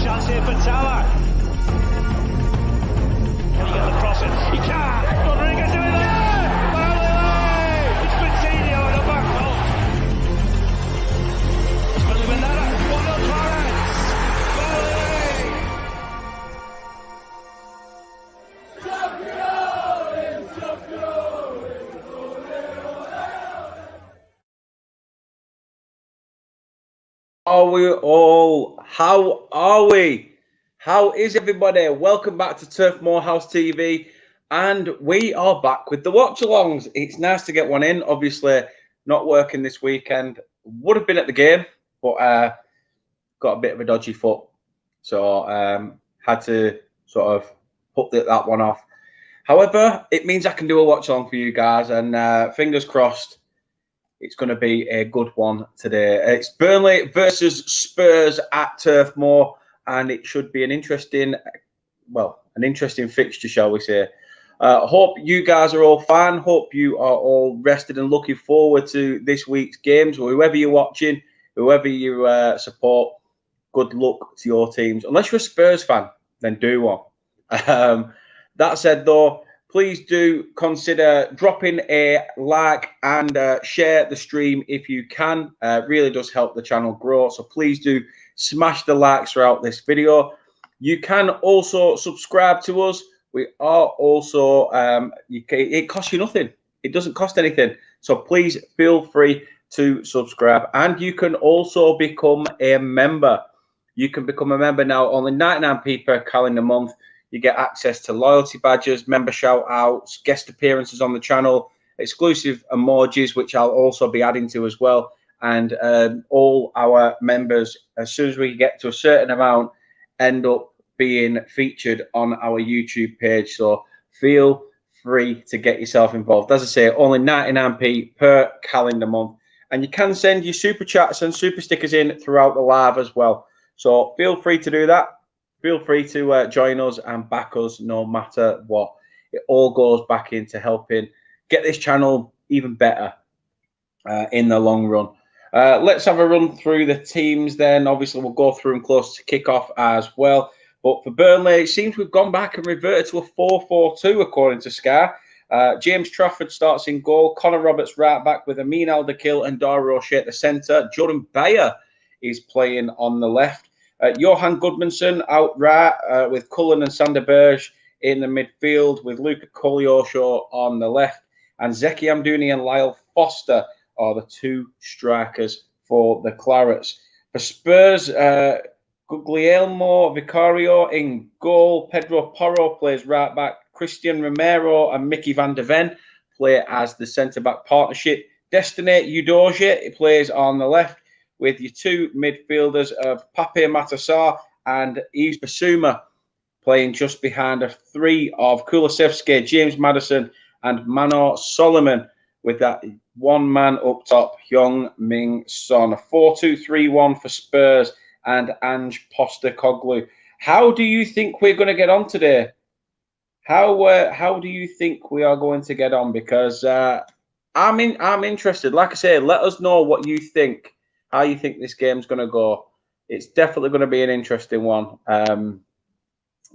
chance here for Tower. Can he get the cross in? He can! Rodriguez doing it! Yeah! It's Coutinho at the back post. It's going to be another 1-0 Clarence! Are we all? How are we? How is everybody? Welcome back to Turf Moorhouse TV, and we are back with the watch-alongs. It's nice to get one in. Obviously, not working this weekend. Would have been at the game, but got a bit of a dodgy foot, so had to sort of put that one off. However, it means I can do a watch-along for you guys, and fingers crossed, it's going to be a good one today. It's Burnley versus Spurs at Turf Moor, and it should be an interesting fixture, shall we say. Hope you guys are all fine. Hope you are all rested and looking forward to this week's games. Whoever you're watching, whoever you support, good luck to your teams. Unless you're a Spurs fan, then do one. That said, though, please do consider dropping a like and share the stream if you can. It really does help the channel grow. So please do smash the likes throughout this video. You can also subscribe to us. We are also, it costs you nothing. It doesn't cost anything. So please feel free to subscribe. And you can also become a member. You can become a member now, only 99p per calendar month. You get access to loyalty badges, member shout-outs, guest appearances on the channel, exclusive emojis, which I'll also be adding to as well. And all our members, as soon as we get to a certain amount, end up being featured on our YouTube page. So feel free to get yourself involved. As I say, only 99p per calendar month. And you can send your super chats and super stickers in throughout the live as well. So feel free to do that. Feel free to join us and back us no matter what. It all goes back into helping get this channel even better in the long run. Let's have a run through the teams then. Obviously, we'll go through them close to kick-off as well. But for Burnley, it seems we've gone back and reverted to a 4-4-2 according to Sky. James Trafford starts in goal. Connor Roberts right back with Amin Al-Dakil and Dara O'Shea at the centre. Jordan Bayer is playing on the left. Johan Goodmanson out right with Cullen and Sander Berge in the midfield with Luca Koleosho on the left. And Zeki Amdouni and Lyle Foster are the two strikers for the Clarets. For Spurs, Guglielmo Vicario in goal. Pedro Porro plays right back. Christian Romero and Mickey van der Ven play as the centre-back partnership. Destiny Udogie plays on the left, with your two midfielders of Pape Matasar and Yves Bissouma playing just behind a three of Kulusevski, James Maddison and Manor Solomon, with that one man up top, Young Ming Son. A 4-2-3-1 for Spurs and Ange Postecoglou. How do you think we're going to get on today? How do you think we are going to get on? Because I'm interested. Like I say, let us know what you think. How you think this game's going to go. It's definitely going to be an interesting one. But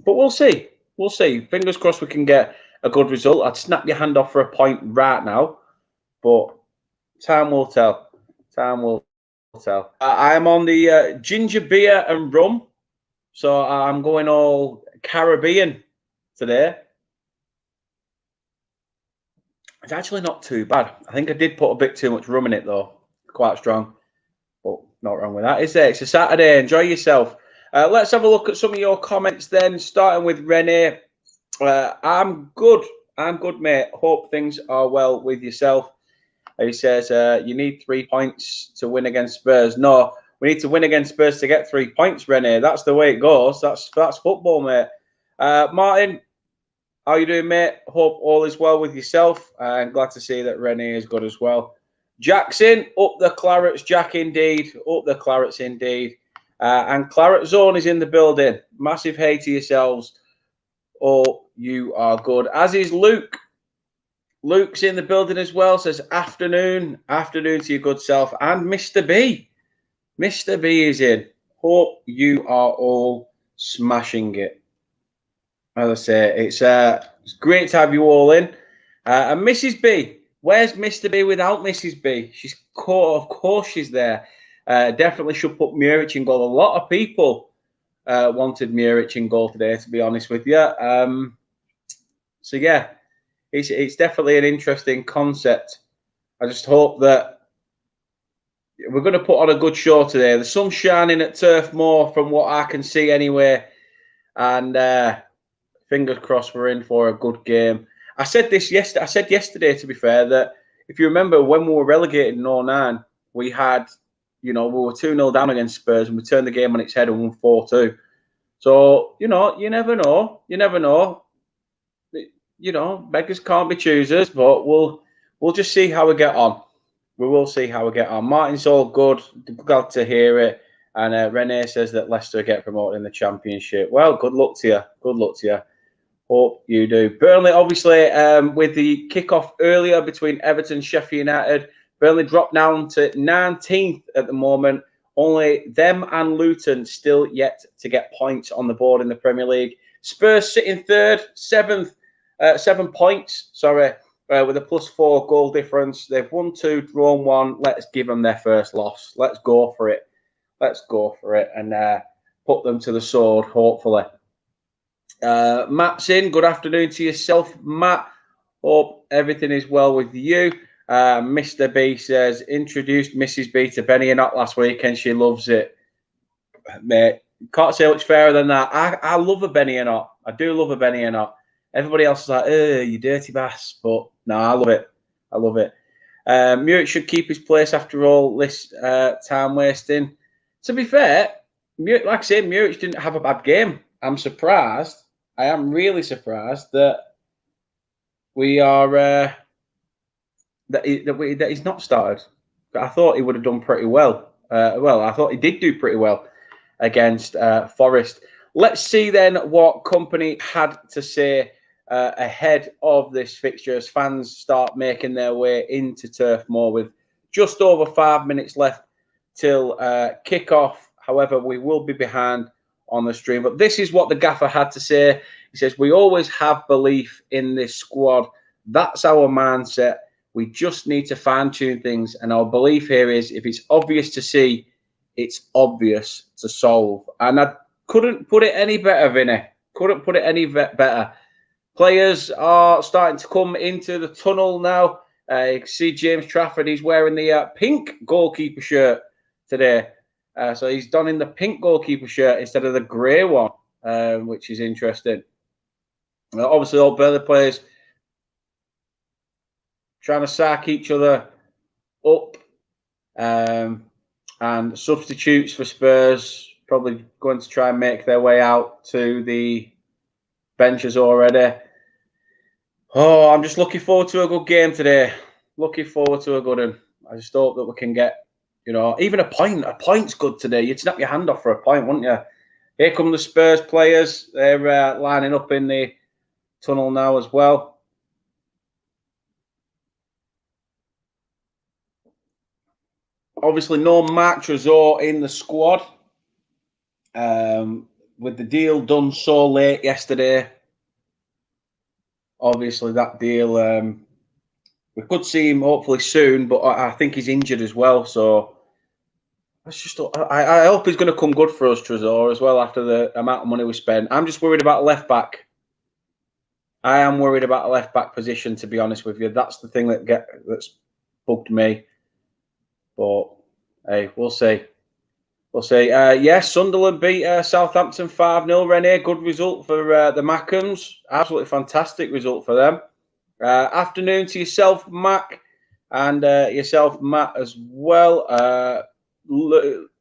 we'll see. We'll see. Fingers crossed we can get a good result. I'd snap your hand off for a point right now. But time will tell. Time will tell. I'm on the ginger beer and rum. So I'm going all Caribbean today. It's actually not too bad. I think I did put a bit too much rum in it, though. Quite strong. But not wrong with that, is there? It's a Saturday. Enjoy yourself. Let's have a look at some of your comments then, starting with Rene. I'm good. I'm good, mate. Hope things are well with yourself. He says, you need 3 points to win against Spurs. No, we need to win against Spurs to get 3 points, Rene. That's the way it goes. That's football, mate. Martin, how you doing, mate? Hope all is well with yourself. I'm glad to see that Rene is good as well. Jackson, up the Clarets, Jack, indeed. Up the Clarets, indeed. And Claret Zone is in the building. Massive hey to yourselves. Oh, you are good. As is Luke. Luke's in the building as well. Says afternoon. Afternoon to your good self. And Mr. B. Mr. B is in. Hope you are all smashing it. As I say, it's great to have you all in. And Mrs. B, where's Mr. B without Mrs. B? She's of course she's there. Definitely should put Muric in goal. A lot of people wanted Muric in goal today, to be honest with you. So yeah, it's definitely an interesting concept. I just hope that we're going to put on a good show today. The sun's shining at Turf Moor from what I can see anyway. And fingers crossed we're in for a good game. I said this yesterday. I said yesterday, to be fair, that if you remember when we were relegated in 2009, we had, we were 2-0 down against Spurs and we turned the game on its head and won 4-2. So, you never know. You never know. Beggars can't be choosers, but we'll just see how we get on. We will see how we get on. Martin's all good. Glad to hear it. And Renee says that Leicester get promoted in the Championship. Well, good luck to you. Good luck to you. Hope you do. Burnley, obviously, with the kickoff earlier between Everton and Sheffield United, Burnley dropped down to 19th at the moment. Only them and Luton still yet to get points on the board in the Premier League. Spurs sitting third, 7 points, with a +4 goal difference. They've won 2, drawn 1. Let's give them their first loss. Let's go for it. Let's go for it and put them to the sword, hopefully. Matt's in. Good afternoon to yourself, Matt. Hope everything is well with you. Mr. B says, introduced Mrs. B to Benny and Not last week and she loves it. Mate, can't say much fairer than that. I love a Benny and Not. I do love a Benny and Not. Everybody else is like, you dirty bass. But no, I love it. I love it. Muric should keep his place after all this time wasting. To be fair, like I say, Muric didn't have a bad game. I'm surprised. I am really surprised that we are that he's not started. But I thought he would have done pretty well. I thought he did do pretty well against Forest. Let's see then what Company had to say ahead of this fixture as fans start making their way into Turf Moor with just over 5 minutes left till kick-off. However, we will be behind on the stream. But this is what the gaffer had to say. He says, we always have belief in this squad. That's our mindset. We just need to fine-tune things. And our belief here is if it's obvious to see, it's obvious to solve. And I couldn't put it any better, Vinny. Couldn't put it any better. Players are starting to come into the tunnel now. You can see James Trafford. He's wearing the pink goalkeeper shirt today. So he's donning the pink goalkeeper shirt instead of the grey one, which is interesting. Obviously, all Burnley players trying to sack each other up. And substitutes for Spurs probably going to try and make their way out to the benches already. Oh, I'm just looking forward to a good game today. Looking forward to a good one. I just hope that we can get, even a point. A point's good today. You'd snap your hand off for a point, wouldn't you? Here come the Spurs players. They're lining up in the tunnel now as well. Obviously, no Marc Trésor in the squad. With the deal done so late yesterday, obviously that deal, we could see him hopefully soon, but I think he's injured as well. So I hope he's going to come good for us, Trésor, as well after the amount of money we spent. I'm just worried about left back. I am worried about a left back position, to be honest with you. That's the thing that's bugged me. But hey, we'll see. We'll see. Yes, Sunderland beat Southampton 5-0. Renee, good result for the Mackhams. Absolutely fantastic result for them. Afternoon to yourself, Mac, and yourself, Matt, as well.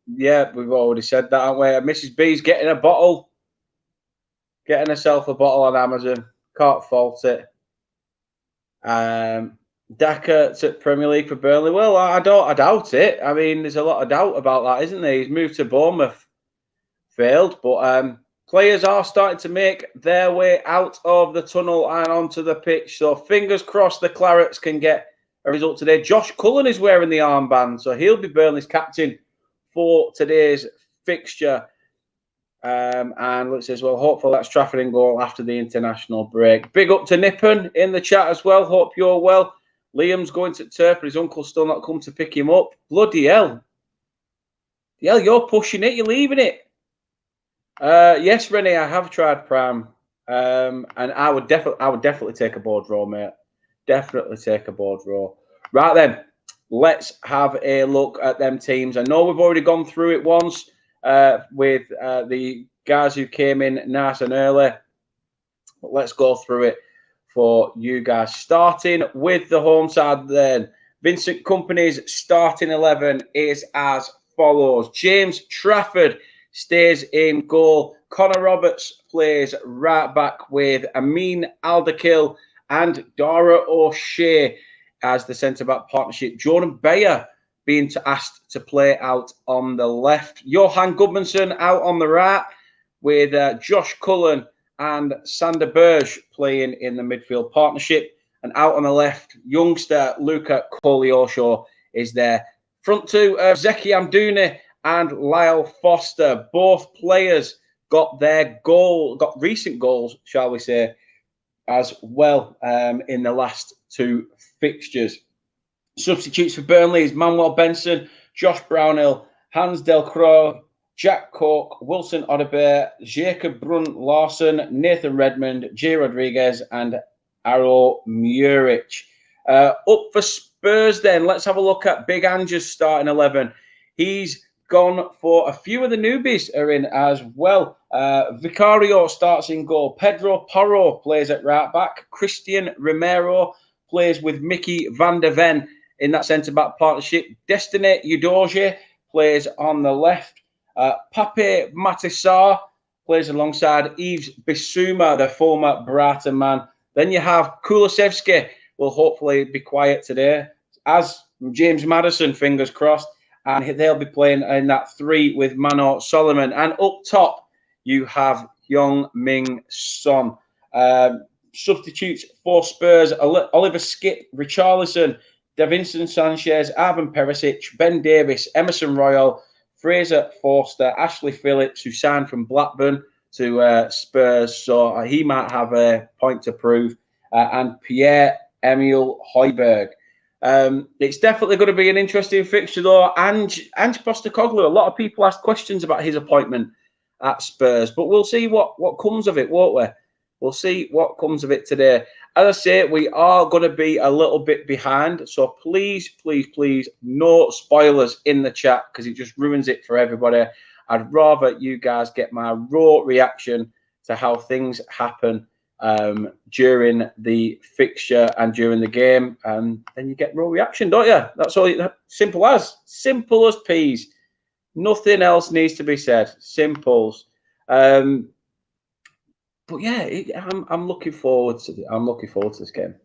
Yeah, we've already said that, haven't we? Mrs. B's getting a bottle. Getting herself a bottle on Amazon. Can't fault it. Daka to Premier League for Burnley. Well, I doubt it. I mean, there's a lot of doubt about that, isn't there? He's moved to Bournemouth, failed, but players are starting to make their way out of the tunnel and onto the pitch. So fingers crossed the Clarets can get a result today. Josh Cullen is wearing the armband, so he'll be Burnley's captain for today's fixture. And looks as well, hopefully that's Trafford in goal after the international break. Big up to Nippon in the chat as well. Hope you're well. Liam's going to Turf, but his uncle's still not come to pick him up. Bloody hell. Yeah, you're pushing it, you're leaving it. Yes, Renee, I have tried Prime. And I would definitely take a board draw, mate. Definitely take a board draw. Right then, let's have a look at them teams. I know we've already gone through it once with the guys who came in nice and early. But let's go through it for you guys. Starting with the home side then. Vincent Kompany's starting 11 is as follows. James Trafford stays in goal. Connor Roberts plays right back with Amin Alderkill and Dara O'Shea as the centre-back partnership. Jordan Bayer being asked to play out on the left. Johan Gudmundsson out on the right with Josh Cullen and Sander Berge playing in the midfield partnership. And out on the left, youngster Luca Koleosho is there. Front two, Zeki Amdouni and Lyle Foster. Both players got recent goals, shall we say, as well in the last two fixtures. Substitutes for Burnley is Manuel Benson, Josh Brownhill, Hans Delcroix, Jack Cork, Wilson Odobert, Jacob Brun Larson, Nathan Redmond, J. Rodriguez, and Aro Muric. Up for Spurs then, let's have a look at Big Ange's starting 11. He's gone for a few of the newbies are in as well. Vicario starts in goal. Pedro Porro plays at right back. Christian Romero plays with Mickey van der Ven in that centre-back partnership. Destiny Udoge plays on the left. Pape Matisar plays alongside Yves Bissouma, the former Brighton man. Then you have Kulusevski, will hopefully be quiet today, as James Maddison, fingers crossed, and they'll be playing in that three with Mano Solomon. And up top, you have Young Min Son. Substitutes for Spurs, Oliver Skip, Richarlison, Davinson Sanchez, Arvin Perisic, Ben Davis, Emerson Royal, Fraser Forster, Ashley Phillips, who signed from Blackburn to Spurs, so he might have a point to prove, and Pierre-Emile Højbjerg. It's definitely going to be an interesting fixture, though. Ange Postecoglou, a lot of people asked questions about his appointment at Spurs, but we'll see what comes of it, won't we? We'll see what comes of it today. As I say, we are going to be a little bit behind, so please, please, please, no spoilers in the chat because it just ruins it for everybody. I'd rather you guys get my raw reaction to how things happen during the fixture and during the game, and then you get raw reaction, don't you? That's all. Simple as peas. Nothing else needs to be said. Simples. But yeah, I'm looking forward to this game.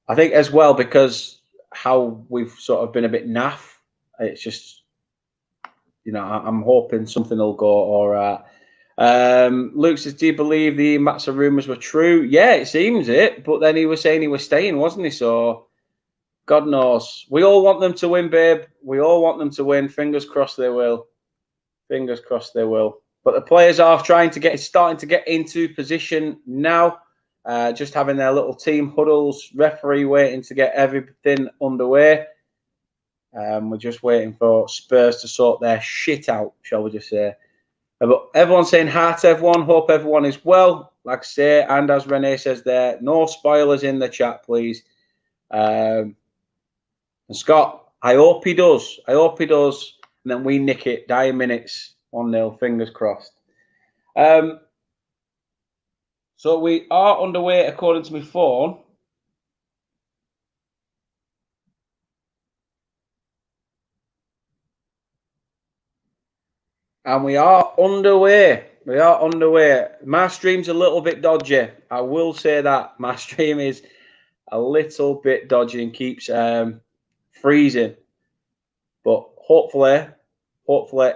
I think as well because how we've sort of been a bit naff. It's just, I'm hoping something will go all right. Luke says, do you believe the Matza rumours were true? Yeah, it seems it. But then he was saying he was staying, wasn't he? So God knows. We all want them to win, babe. We all want them to win. Fingers crossed they will. Fingers crossed they will. But the players are starting to get into position now. Just having their little team huddles, referee waiting to get everything underway. We're just waiting for Spurs to sort their shit out, shall we just say. But everyone's saying hi to everyone. Hope everyone is well. Like I say, and as Renee says there, no spoilers in the chat, please. And Scott, I hope he does. I hope he does. And then we nick it, dying minutes. 1-0, fingers crossed. So we are underway according to my phone. And we are underway. We are underway. My stream's a little bit dodgy. I will say that. My stream is a little bit dodgy and keeps freezing. But hopefully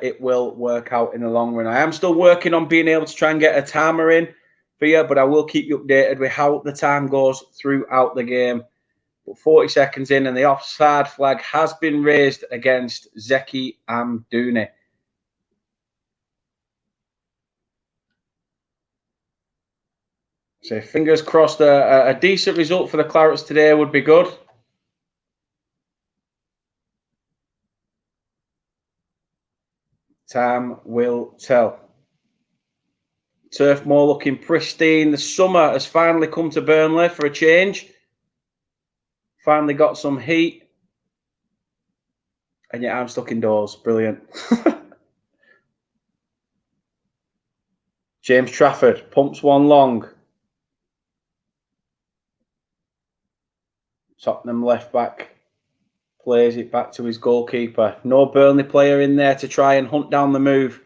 it will work out in the long run. I am still working on being able to try and get a timer in for you, but I will keep you updated with how the time goes throughout the game. But 40 seconds in, and the offside flag has been raised against Zeki Amdouni. So fingers crossed a decent result for the Clarets today would be good. Time will tell. Turf Moor looking pristine. The summer has finally come to Burnley for a change. Finally got some heat. And yet I'm stuck indoors. Brilliant. James Trafford pumps one long. Tottenham left back plays it back to his goalkeeper. No Burnley player in there to try and hunt down the move.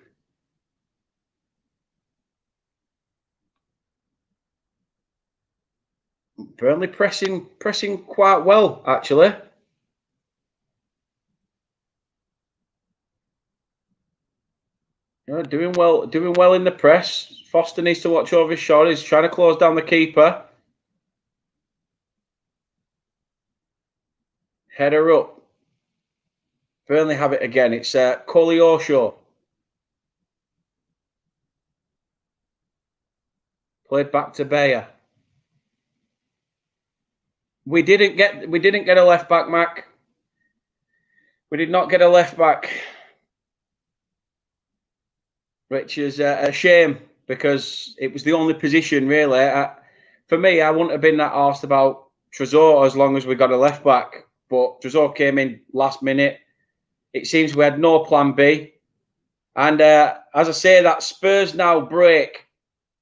Burnley pressing quite well, actually. Yeah, doing well in the press. Foster needs to watch over his shoulder. He's trying to close down the keeper. Header up. Burnley have it again. It's Koleosho. Played back to Bayer. We didn't get a left back, Mac. We did not get a left back, which is a shame because it was the only position really. For me, I wouldn't have been that arsed about Trezor as long as we got a left back. But Trezor came in last minute. It seems we had no plan B. And as I say, that Spurs now break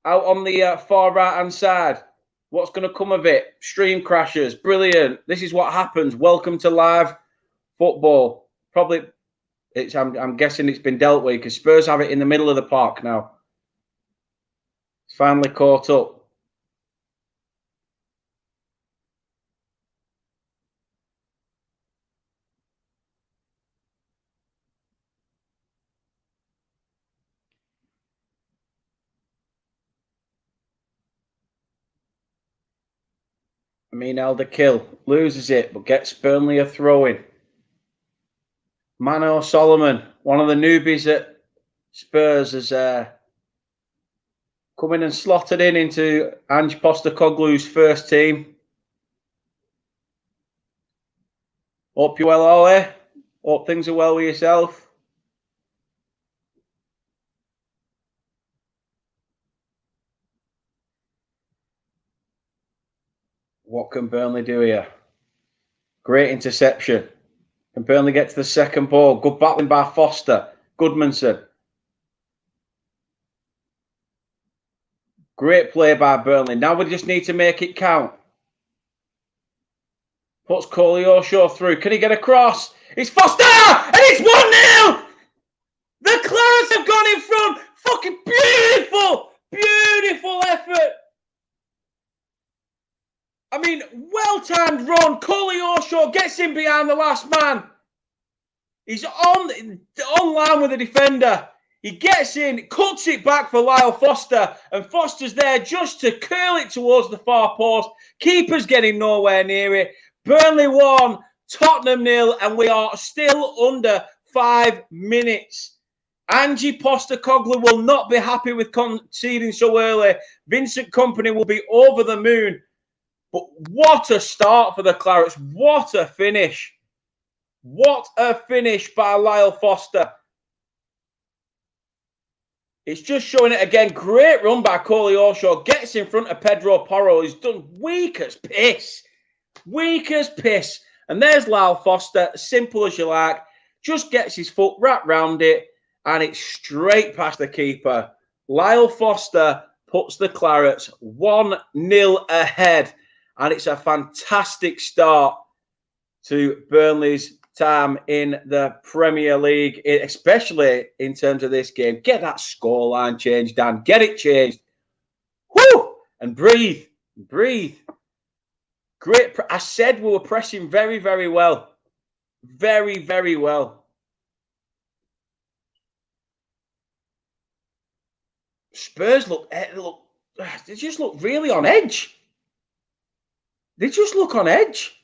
out on the far right-hand side. What's going to come of it? Stream crashes. Brilliant. This is what happens. Welcome to live football. Probably, I'm guessing it's been dealt with because Spurs have it in the middle of the park now. It's finally caught up. I mean, Elder Kill loses it, but gets Burnley a throw-in. Mano Solomon, one of the newbies at Spurs, has come in and slotted into Ange Postecoglou's first team. Hope you're well, Ollie. Hope things are well with yourself. What can Burnley do here? Great interception. Can Burnley get to the second ball? Good battling by Foster. Goodmanson. Great play by Burnley. Now we just need to make it count. Puts Koleosho through. Can he get across? It's Foster! And it's 1-0! The Clarets have gone in front. Fucking beautiful! Beautiful effort. I mean, well-timed run. Koleosho gets in behind the last man. He's on line with the defender. He gets in, cuts it back for Lyle Foster, and Foster's there just to curl it towards the far post. Keeper's getting nowhere near it. Burnley 1, Tottenham 0, and we are still under 5 minutes. Ange Postecoglou will not be happy with conceding so early. Vincent Kompany will be over the moon. But what a start for the Clarets. What a finish. What a finish by Lyle Foster. It's just showing it again. Great run by Koleosho. Gets in front of Pedro Porro. He's done weak as piss. Weak as piss. And there's Lyle Foster. Simple as you like. Just gets his foot wrapped round it. And it's straight past the keeper. Lyle Foster puts the Clarets 1-0 ahead. And it's a fantastic start to Burnley's time in the Premier League, especially in terms of this game. Get that scoreline changed, Dan. Get it changed. Whoo! And breathe. Breathe. Great. I said we were pressing very, very well. Very, very well. Spurs they just look really on edge. They just look on edge.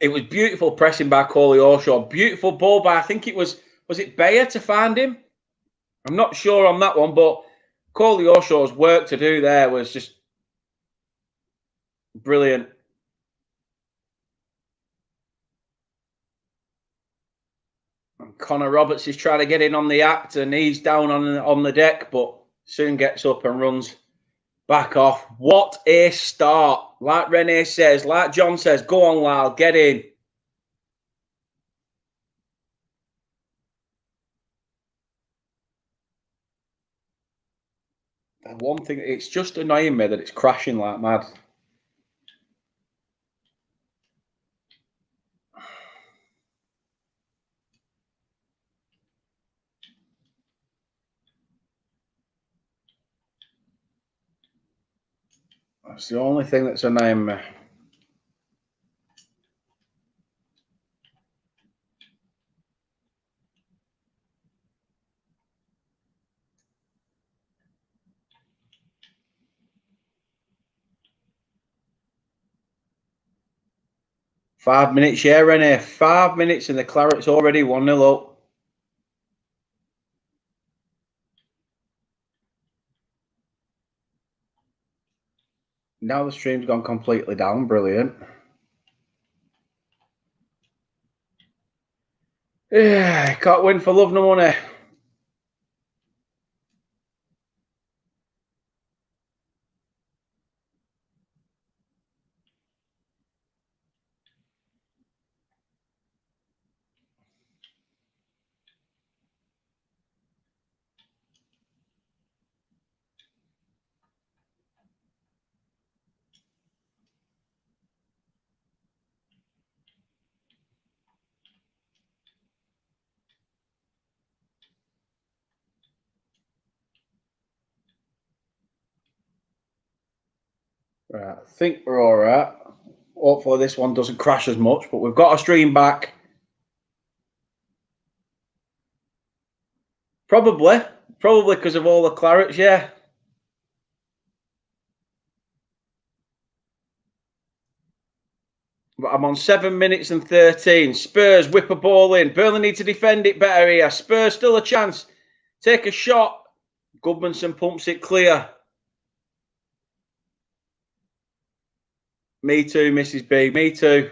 It was beautiful pressing by Koleosho. Beautiful ball by, I think it was it Bayer to find him? I'm not sure on that one, but Koleosho's work to do there was just brilliant. And Connor Roberts is trying to get in on the act, and he's down on the deck, but soon gets up and runs back off. What a start. Like Renee says, like John says, go on, Lyle, get in. And one thing, it's just annoying me that it's crashing like mad. That's the only thing that's annoying me. Five minutes, yeah, Renee. 5 minutes and the Claret's already 1-0 up. Now the stream's gone completely down. Brilliant. Yeah, can't win for love nor money. Right, I think we're all right. Hopefully this one doesn't crash as much, but we've got a stream back. Probably because of all the Clarets, yeah. But I'm on 7 minutes and 13. Spurs whip a ball in. Burnley need to defend it better here. Spurs still a chance. Take a shot. Goodmanson pumps it clear. Me too, Mrs. B. Me too.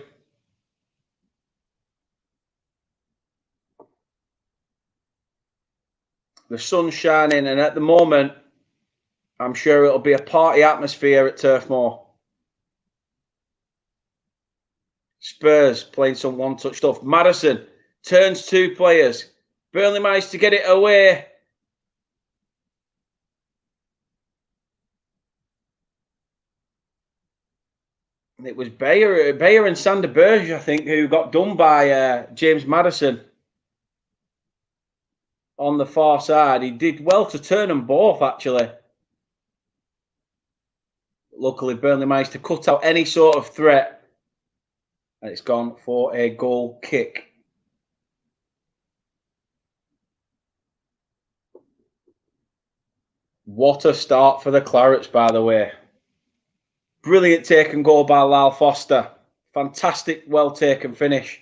The sun's shining, and at the moment, I'm sure it'll be a party atmosphere at Turf Moor. Spurs playing some one-touch stuff. Madison turns two players. Burnley managed to get it away. It was Bayer and Sander Berge, I think, who got done by James Madison on the far side. He did well to turn them both, actually. Luckily, Burnley managed to cut out any sort of threat. And it's gone for a goal kick. What a start for the Clarets, by the way. Brilliant take and goal by Lyle Foster. Fantastic, well taken finish.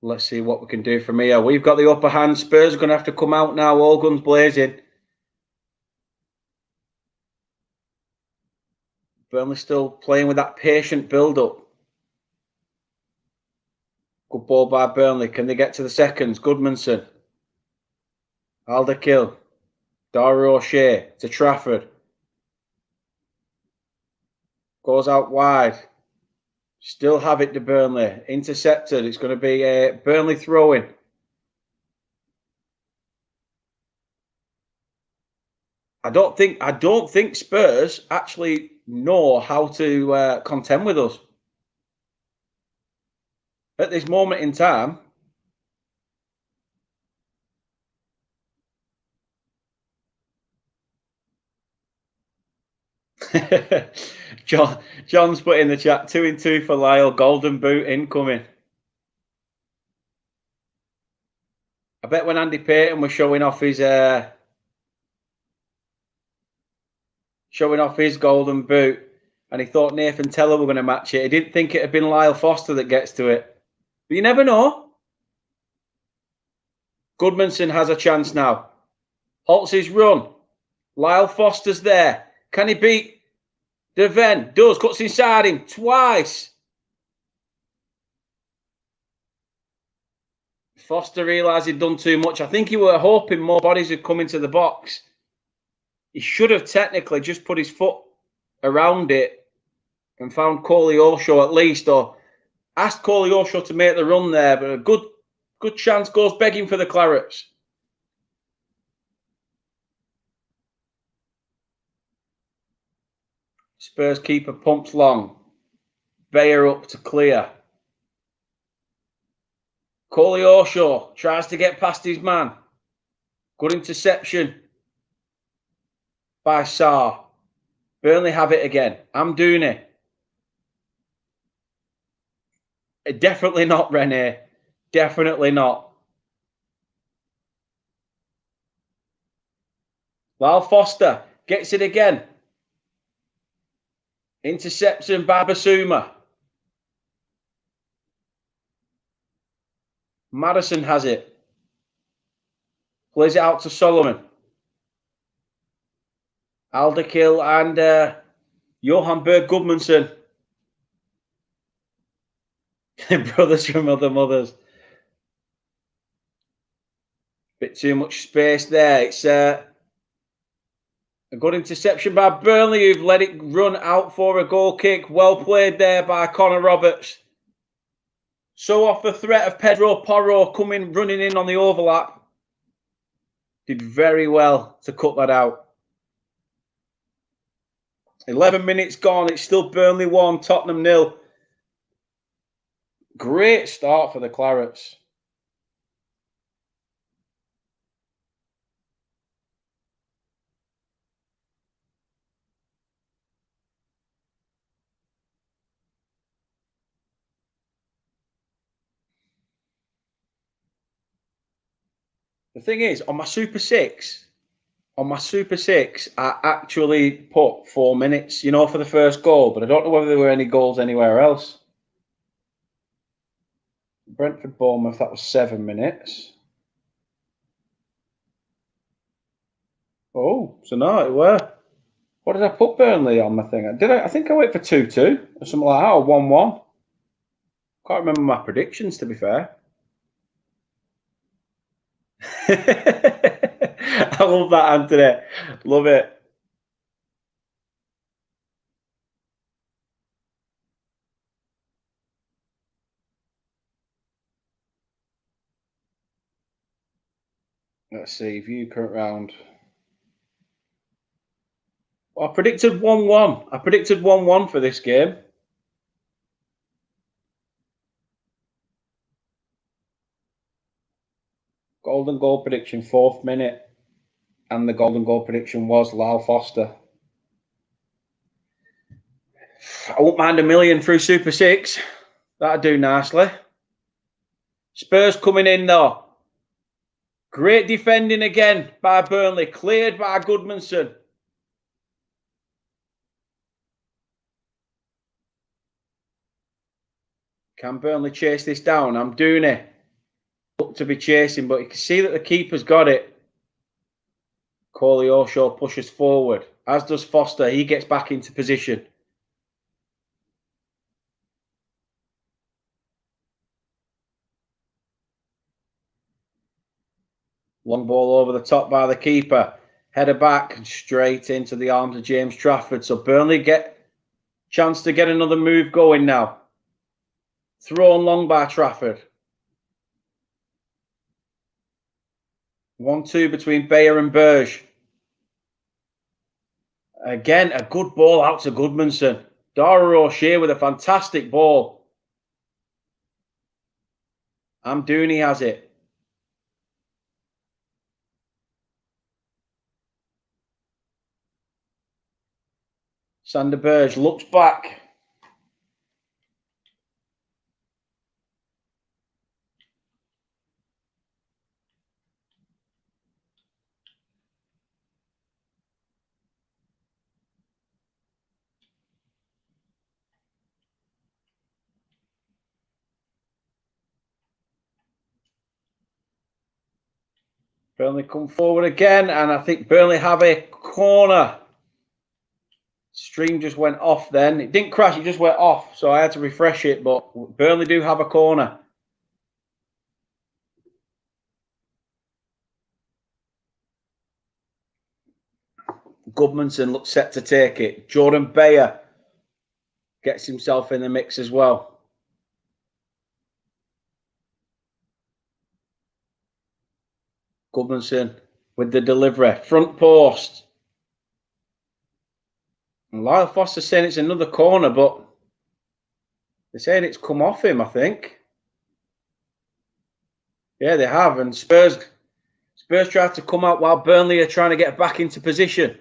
Let's see what we can do from here. We've got the upper hand. Spurs are going to have to come out now, all guns blazing. Burnley still playing with that patient build-up. Good ball by Burnley. Can they get to the seconds? Goodmanson. Alderkill. Dara O'Shea to Trafford. Goes out wide. Still have it to Burnley. Intercepted. It's going to be a Burnley throw-in. I don't think Spurs actually know how to contend with us at this moment in time. John's put in the chat 2-2 for Lyle. Golden boot incoming. I bet when Andy Payton was showing off his golden boot, and he thought Nathan Teller were going to match it. He didn't think it had been Lyle Foster that gets to it. But you never know. Goodmanson has a chance now. Halts his run. Lyle Foster's there. Can he beat Deven? Does. Cuts inside him twice. Foster realised he'd done too much. I think he were hoping more bodies would come into the box. He should have technically just put his foot around it and found Coley Osho at least, or asked Coley Osho to make the run there. But a good chance goes begging for the Clarets. Spurs keeper pumps long. Bayer up to clear. Coley Osho tries to get past his man. Good interception by Sarr. Burnley have it again. Amdouni. Definitely not, Rene. Definitely not. Lyle Foster gets it again. Interception by Basuma. Madison has it. Plays it out to Solomon. Alderkill and Johan Berg Gudmundsson. Brothers from other mothers. Bit too much space there. It's a good interception by Burnley, who've let it run out for a goal kick. Well played there by Connor Roberts. So off the threat of Pedro Porro running in on the overlap. Did very well to cut that out. 11 minutes gone. It's still Burnley 1, Tottenham 0. Great start for the Clarets. The thing is, on my Super 6, I actually put 4 minutes, for the first goal, but I don't know whether there were any goals anywhere else. Brentford Bournemouth, that was 7 minutes. Oh, so no, it were. What did I put Burnley on my thing? I think I went for 2-2 or something like that, or 1-1. Can't remember my predictions, to be fair. I love that, Anthony. Love it. Let's see, view current round. Well, I predicted 1-1. I predicted 1-1 for this game. Golden goal prediction, 4th minute. And the golden goal prediction was Lyle Foster. I won't mind $1 million through Super 6. That'd do nicely. Spurs coming in though. Great defending again by Burnley. Cleared by Gudmundsson. Can Burnley chase this down? Amdouni. Look to be chasing, but you can see that the keeper's got it. Coley Osho pushes forward, as does Foster. He gets back into position. Long ball over the top by the keeper. Header back and straight into the arms of James Trafford. So Burnley get chance to get another move going now. Thrown long by Trafford. 1-2 between Bayer and Berge. Again, a good ball out to Gudmundsson. Dara O'Shea with a fantastic ball. Amdouni has it. Sander Berge looks back. Burnley come forward again, and I think Burnley have a corner. Stream just went off then. It didn't crash, it just went off, so I had to refresh it, but Burnley do have a corner. Goodmanson looks set to take it. Jordan Bayer gets himself in the mix as well. Goodmanson with the delivery. Front post. And Lyle Foster's saying it's another corner, but they're saying it's come off him, I think. Yeah, they have. And Spurs tried to come out while Burnley are trying to get back into position.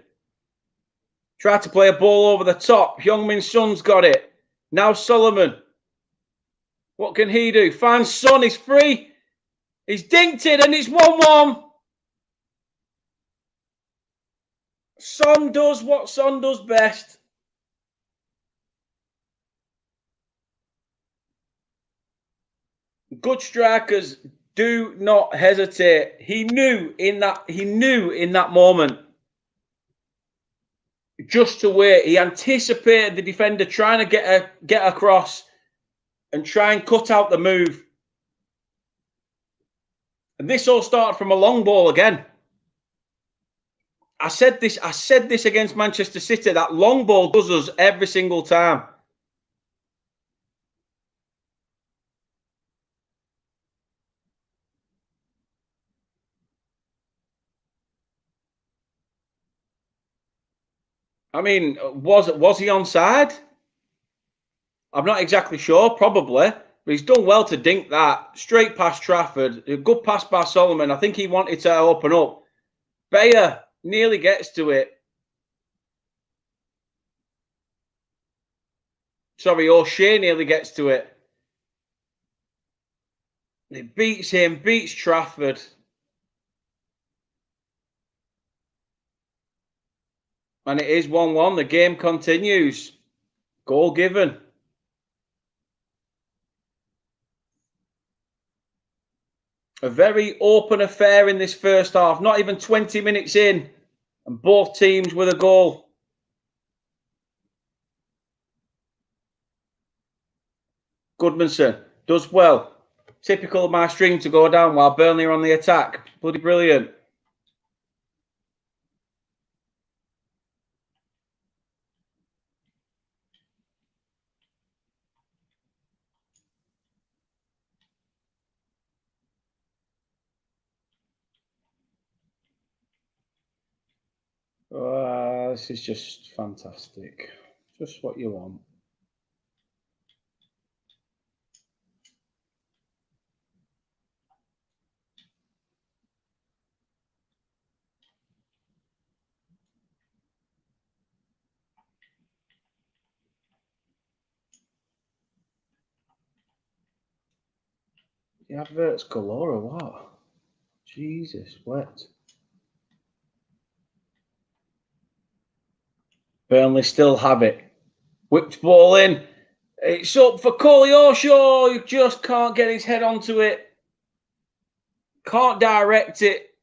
Tried to play a ball over the top. Heung-min Son's got it. Now Solomon. What can he do? Finds Son. He's free. He's dinked it and it's 1-1. Son does what Son does best. Good strikers do not hesitate. He knew in that moment just to wait. He anticipated the defender trying to get across and try and cut out the move. And this all started from a long ball again. I said this against Manchester City. That long ball does us every single time. I mean, was he onside? I'm not exactly sure, probably. But he's done well to dink that. Straight past Trafford. A good pass by Solomon. I think he wanted to open up. Bayer nearly gets to it. Sorry, O'Shea nearly gets to it. It beats him, beats Trafford. And it is 1-1. The game continues. Goal given. A very open affair in this first half. Not even 20 minutes in. And both teams with a goal. Goodmanson does well. Typical of my stream to go down while Burnley are on the attack. Bloody brilliant. This is just fantastic. Just what you want. The adverts galore or what? Jesus, what? Burnley still have it. Whipped ball in. It's up for Koleosho. He just can't get his head onto it. Can't direct it.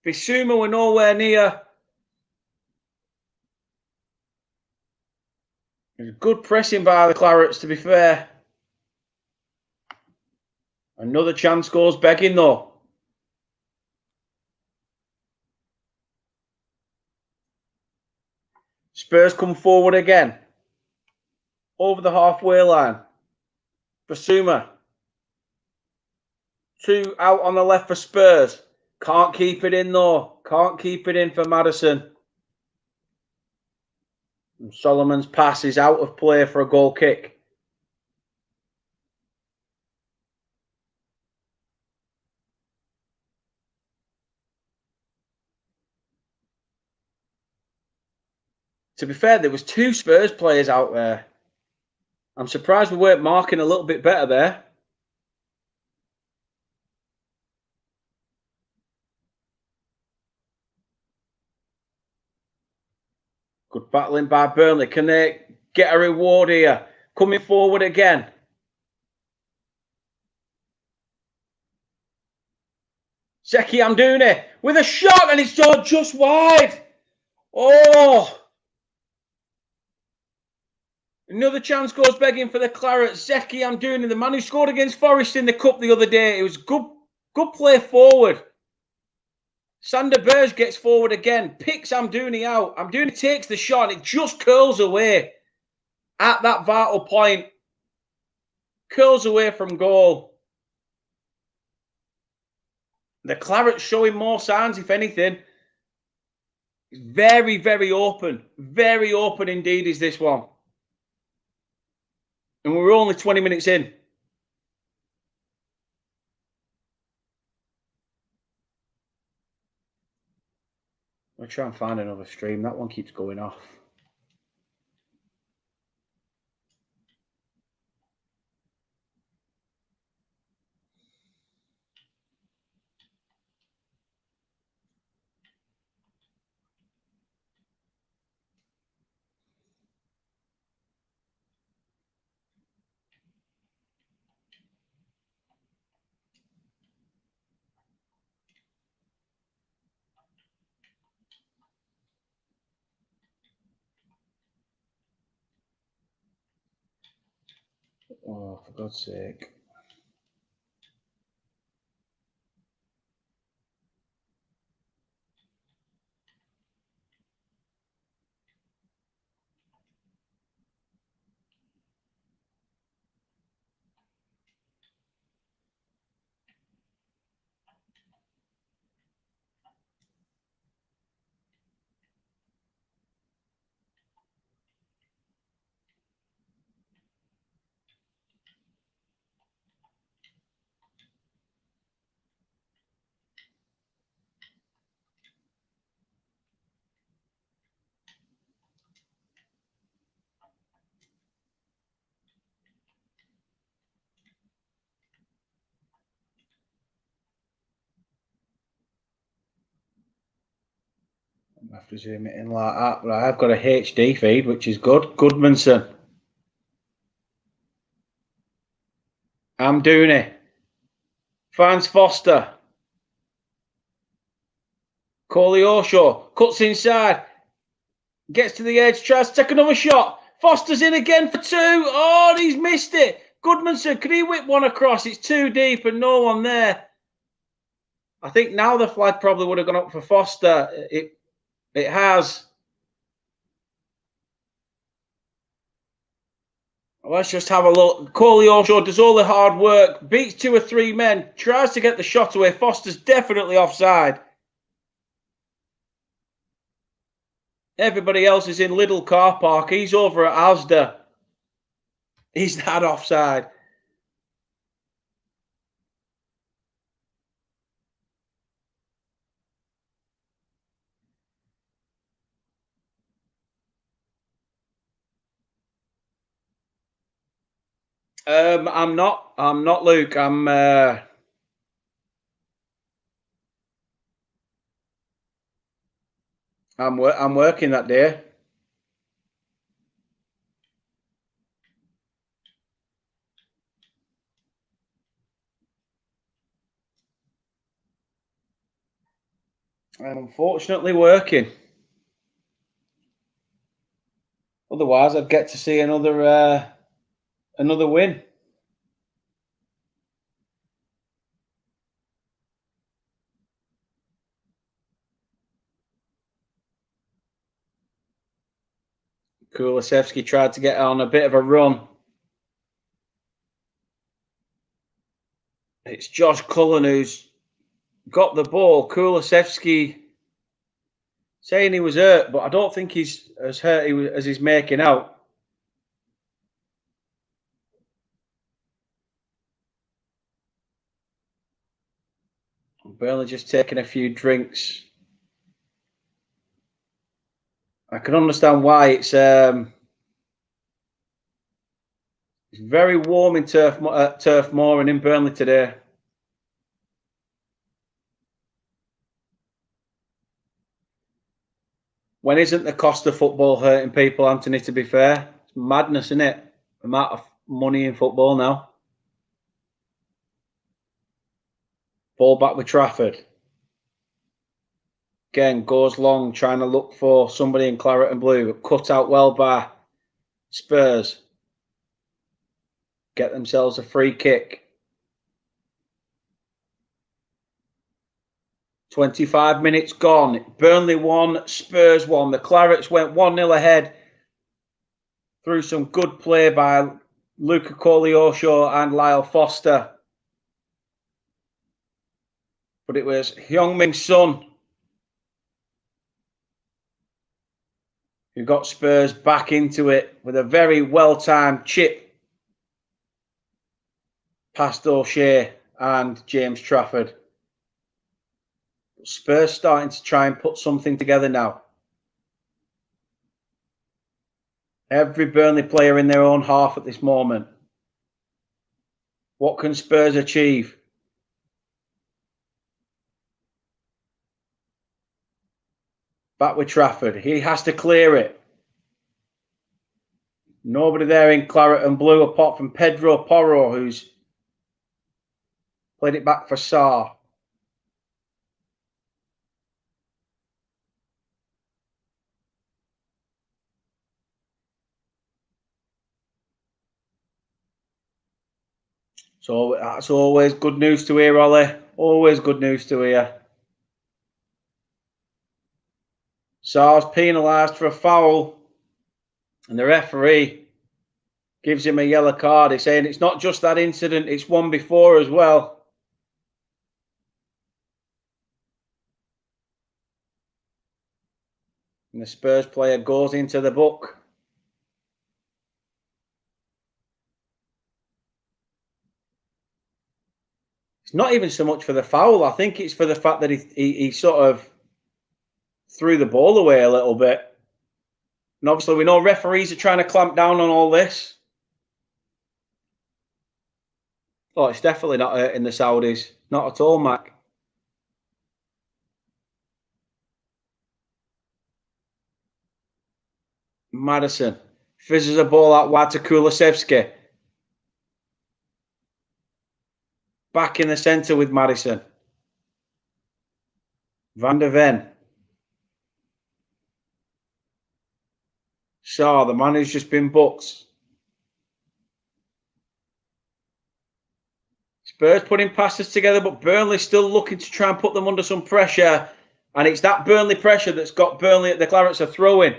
Bissouma were nowhere near. Good pressing by the Clarets, to be fair. Another chance goes begging, though. Spurs come forward again. Over the halfway line. Bissouma. 2 out on the left for Spurs. Can't keep it in, though. Can't keep it in for Maddison. And Solomon's pass is out of play for a goal kick. To be fair, there was 2 Spurs players out there. I'm surprised we weren't marking a little bit better there. Good battling by Burnley. Can they get a reward here? Coming forward again. Zeki Amdouni with a shot, and it's just wide. Oh! Another chance goes begging for the Claret. Zeki Amdouni, the man who scored against Forest in the Cup the other day. It was good play forward. Sander Berge gets forward again, picks Amdouni out. Amdouni takes the shot, and it just curls away at that vital point. Curls away from goal. The Claret's showing more signs, if anything. Very, very open. Very open indeed is this one. And we're only 20 minutes in. I'll try and find another stream. That one keeps going off. Oh, for God's sake. I have to zoom it in like that, but I've got a HD feed, which is good. Goodmanson. Amdouni. Finds Foster. Koleosho cuts inside. Gets to the edge, tries to take another shot. Foster's in again for two. Oh, and he's missed it. Goodmanson, could he whip one across? It's too deep and no one there. I think now the flag probably would have gone up for Foster. It has. Let's just have a look. Koleosho does all the hard work, beats 2 or 3 men, tries to get the shot away. Foster's definitely offside. Everybody else is in Lidl car park. He's over at Asda. He's not offside. I'm not Luke. I'm working that day. I'm unfortunately working. Otherwise, I'd get to see another win. Kulusevski tried to get on a bit of a run. It's Josh Cullen who's got the ball. Kulusevski saying he was hurt, but I don't think he's as hurt as he's making out. Burnley just taking a few drinks. I can understand why. It's very warm in Turf Moor and in Burnley today. When isn't the cost of football hurting people, Anthony, to be fair? It's madness, isn't it? The amount of money in football now. Ball back with Trafford. Again, goes long, trying to look for somebody in claret and blue. Cut out well by Spurs. Get themselves a free kick. 25 minutes gone. Burnley 1, Spurs 1. The Clarets went 1-0 ahead through some good play by Luca Koleosho and Lyle Foster. But it was Heung-min Son who got Spurs back into it with a very well-timed chip past O'Shea and James Trafford. Spurs starting to try and put something together now. Every Burnley player in their own half at this moment. What can Spurs achieve? Back with Trafford. He has to clear it. Nobody there in claret and blue apart from Pedro Porro, who's played it back for Sarr. So that's always good news to hear, Ollie. Always good news to hear. Sarr's penalised for a foul. And the referee gives him a yellow card. He's saying it's not just that incident, it's one before as well. And the Spurs player goes into the book. It's not even so much for the foul. I think it's for the fact that he sort of threw the ball away a little bit. And obviously we know referees are trying to clamp down on all this. Oh, it's definitely not hurting the Saudis. Not at all, Mac. Maddison fizzes a ball out wide to Kulusevski. Back in the centre with Maddison. Van der Ven. Sarr, the man who's just been booked. Spurs putting passes together, but Burnley still looking to try and put them under some pressure. And it's that Burnley pressure that's got Burnley at the Clarets are throwing.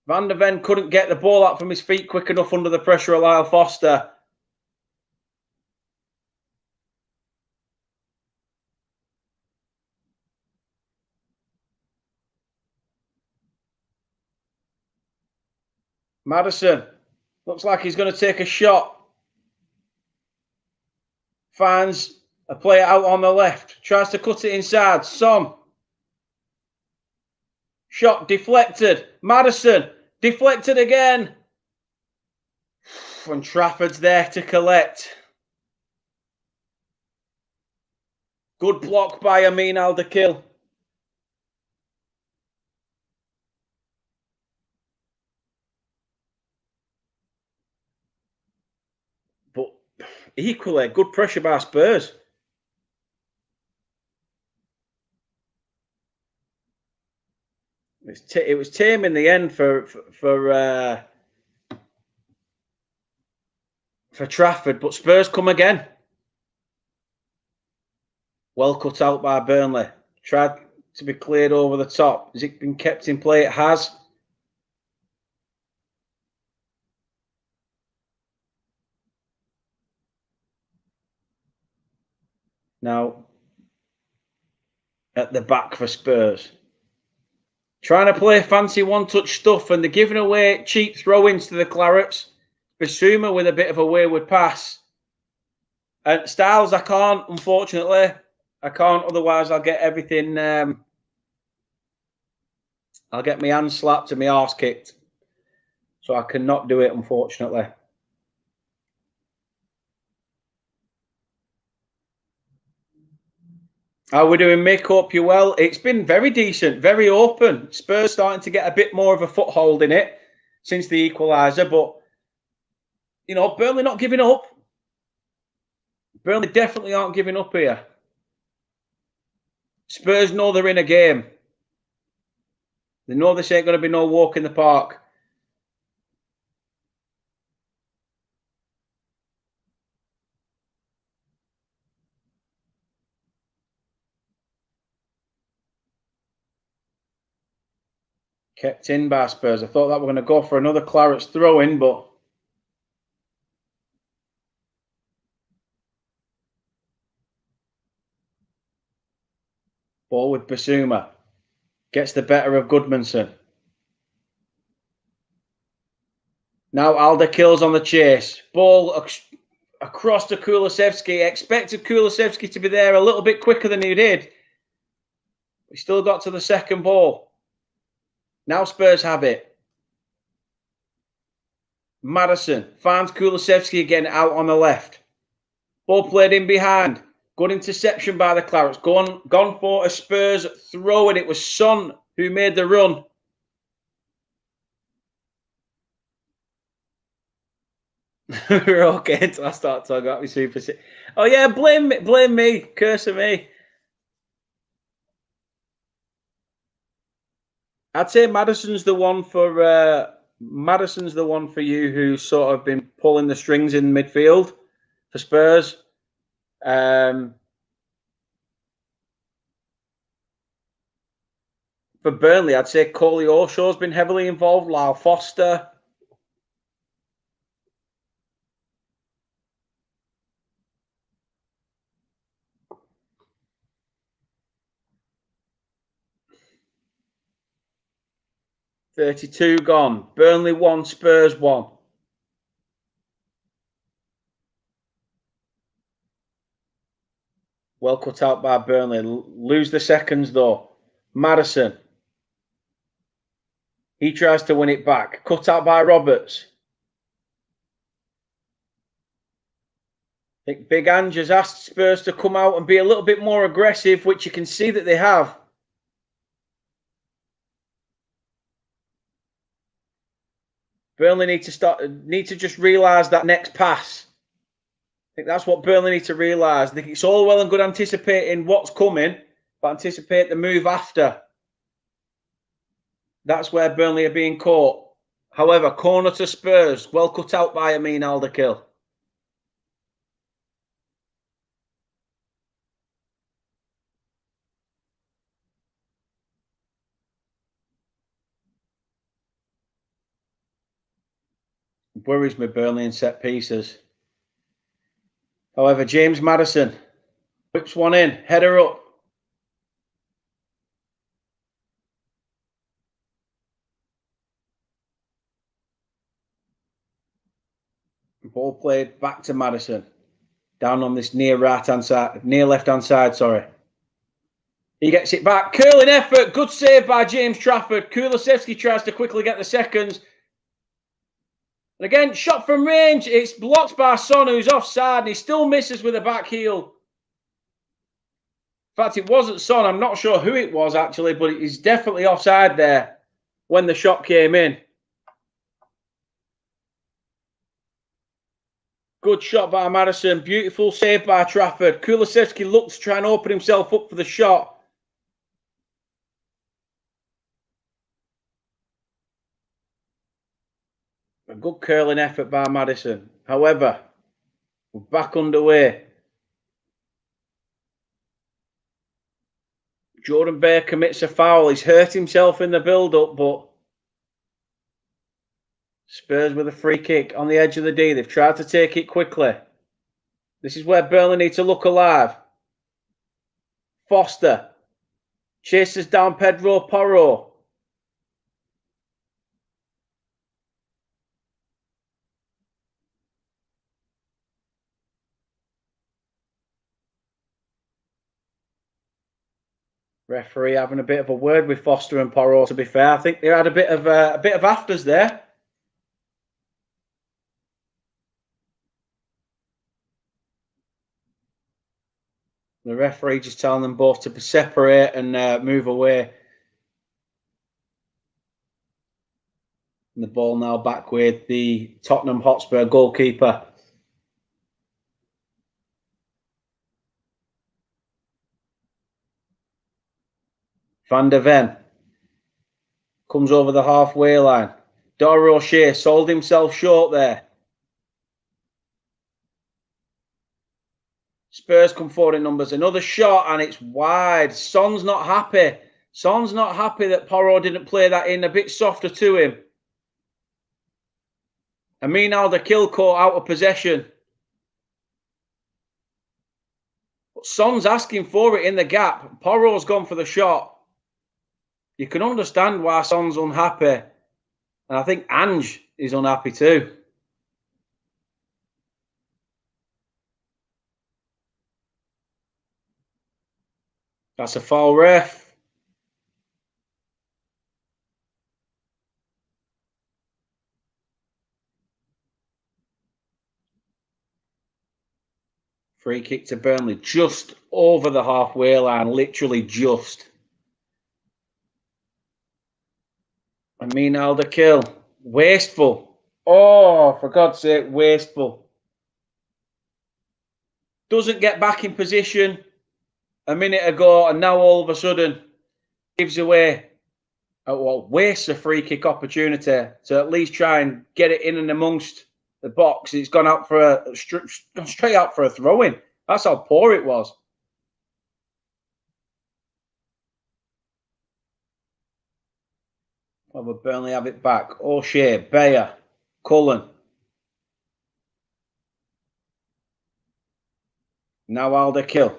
Van der Ven couldn't get the ball out from his feet quick enough under the pressure of Lyle Foster. Maddison looks like he's going to take a shot. Finds a player out on the left. Tries to cut it inside. Son. Shot deflected. Maddison deflected again. And Trafford's there to collect. Good block by Amin Al-Dakil. But equally, good pressure by Spurs. It was tame in the end for Trafford, but Spurs come again. Well cut out by Burnley. Tried to be cleared over the top. Has it been kept in play? It has. Now, at the back for Spurs. Trying to play fancy one-touch stuff, and they're giving away cheap throw-ins to the Clarets. Bissouma with a bit of a wayward pass. And Styles, I can't, unfortunately. I can't, otherwise I'll get everything... I'll get my hand slapped and my arse kicked. So I cannot do it, unfortunately. How are we doing, Mick? Hope you're well. It's been very decent, very open. Spurs starting to get a bit more of a foothold in it since the equaliser. But, you know, Burnley not giving up. Burnley definitely aren't giving up here. Spurs know they're in a game. They know this ain't going to be no walk in the park. Kept in by Spurs. I thought that were going to go for another Claret's throw-in, but ball with Basuma. Gets the better of Goodmanson. Now Alderkil's on the chase. Ball across to Kulusevski. Expected Kulusevski to be there a little bit quicker than he did. He still got to the second ball. Now Spurs have it. Maddison finds Kulusevski again out on the left. Ball played in behind. Good interception by the Clarets. Gone for a Spurs throw, and it was Son who made the run. We're okay until I start talking about my Super Six. Oh yeah, blame me, curse me. I'd say Maddison's the one for you who's sort of been pulling the strings in midfield for Spurs. For Burnley, I'd say Coley O'Shaw's been heavily involved. Lyle Foster. $32 gone. Burnley 1, Spurs 1. Well cut out by Burnley. Lose the seconds though. Maddison. He tries to win it back. Cut out by Roberts. I think Big Ange has asked Spurs to come out and be a little bit more aggressive, which you can see that they have. Burnley need to just realise that next pass. I think that's what Burnley need to realise. It's all well and good anticipating what's coming, but anticipate the move after. That's where Burnley are being caught. However, corner to Spurs. Well cut out by Amin Alderkill. Worries me, Burnley in set pieces. However, James Maddison whips one in. Header up. Ball played back to Maddison. Down on this near left-hand side, sorry. He gets it back. Curling effort. Good save by James Trafford. Kulusevski tries to quickly get the seconds. And again, shot from range. It's blocked by Son, who's offside, and he still misses with a back heel. In fact, it wasn't Son. I'm not sure who it was, actually, but he's definitely offside there when the shot came in. Good shot by Maddison. Beautiful save by Trafford. Kulusevski looks to try and open himself up for the shot. A good curling effort by Maddison. However, we're back underway. Jordan Bear commits a foul. He's hurt himself in the build-up, but Spurs with a free kick on the edge of the D. They've tried to take it quickly. This is where Burnley need to look alive. Foster chases down Pedro Porro. Referee having a bit of a word with Foster and Porro. To be fair, I think they had a bit of afters there. The referee just telling them both to separate and move away. And the ball now back with the Tottenham Hotspur goalkeeper. Van der Ven comes over the halfway line. Dara O'Shea sold himself short there. Spurs come forward in numbers. Another shot and it's wide. Son's not happy. Son's not happy that Porro didn't play that in a bit softer to him. Amin Al-Dakil out of possession. But Son's asking for it in the gap. Porro's gone for the shot. You can understand why Son's unhappy. And I think Ange is unhappy too. That's a foul, ref. Free kick to Burnley, just over the halfway line, literally just. Amin Al-Dakil, wasteful. Oh, for God's sake, wasteful. Doesn't get back in position a minute ago, and now all of a sudden gives away, wastes a free kick opportunity to at least try and get it in and amongst the box. It's gone out for straight out for a throw-in. That's how poor it was. Well, will Burnley have it back? O'Shea, Bayer, Cullen. Now Al-Dakil.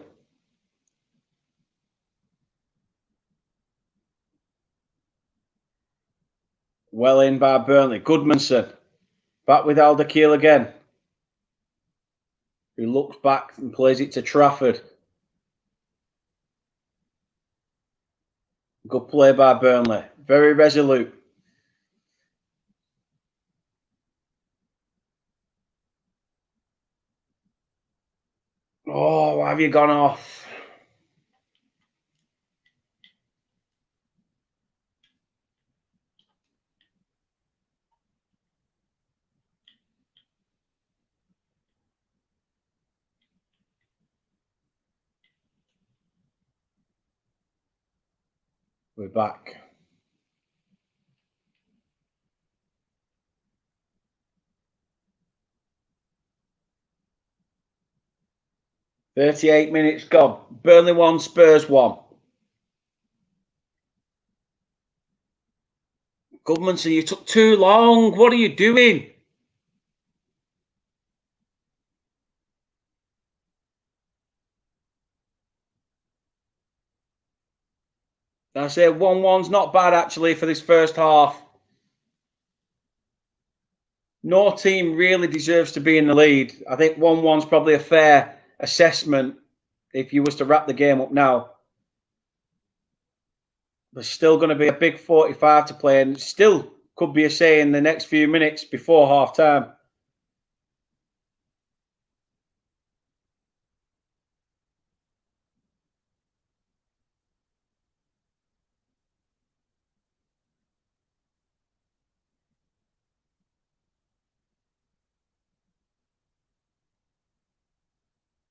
Well in by Burnley. Goodmanson. Back with Al-Dakil again. Who looks back and plays it to Trafford. Good play by Burnley. Very resolute. Oh, why have you gone off? We're back. "38 minutes gone. Burnley 1, Spurs 1. Goodmanson, you took too long. What are you doing? I say 1-1's not bad actually for this first half. No team really deserves to be in the lead. I think 1-1's probably a fair assessment if you was to wrap the game up now. There's still going to be a big 45 to play and still could be a say in the next few minutes before half time.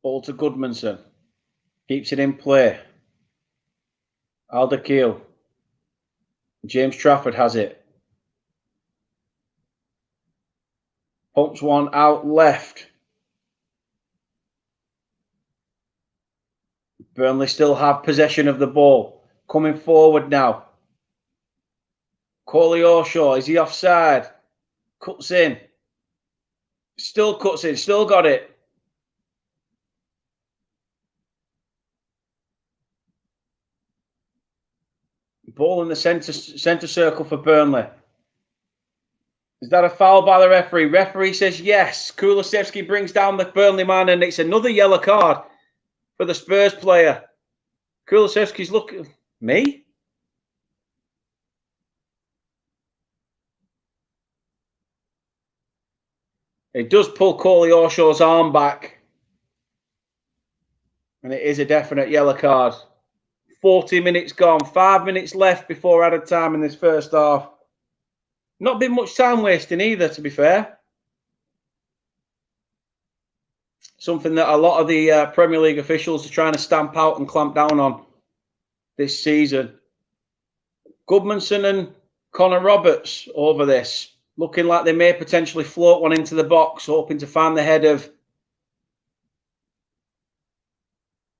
Ball to Goodmanson. Keeps it in play. Al-Dakil. James Trafford has it. Pumps one out left. Burnley still have possession of the ball. Coming forward now. Coley Orshaw, is he offside? Cuts in. Still cuts in, still got it. Ball in the centre circle for Burnley. Is that a foul by the referee? Referee says yes. Kulusevski brings down the Burnley man and it's another yellow card for the Spurs player. Kulusevski's looking... Me? It does pull Coley Orshaw's arm back. And it is a definite yellow card. 40 minutes gone. 5 minutes left before added time in this first half. Not been much time wasting either, to be fair. Something that a lot of the Premier League officials are trying to stamp out and clamp down on this season. Goodmanson and Connor Roberts over this, looking like they may potentially float one into the box, hoping to find the head of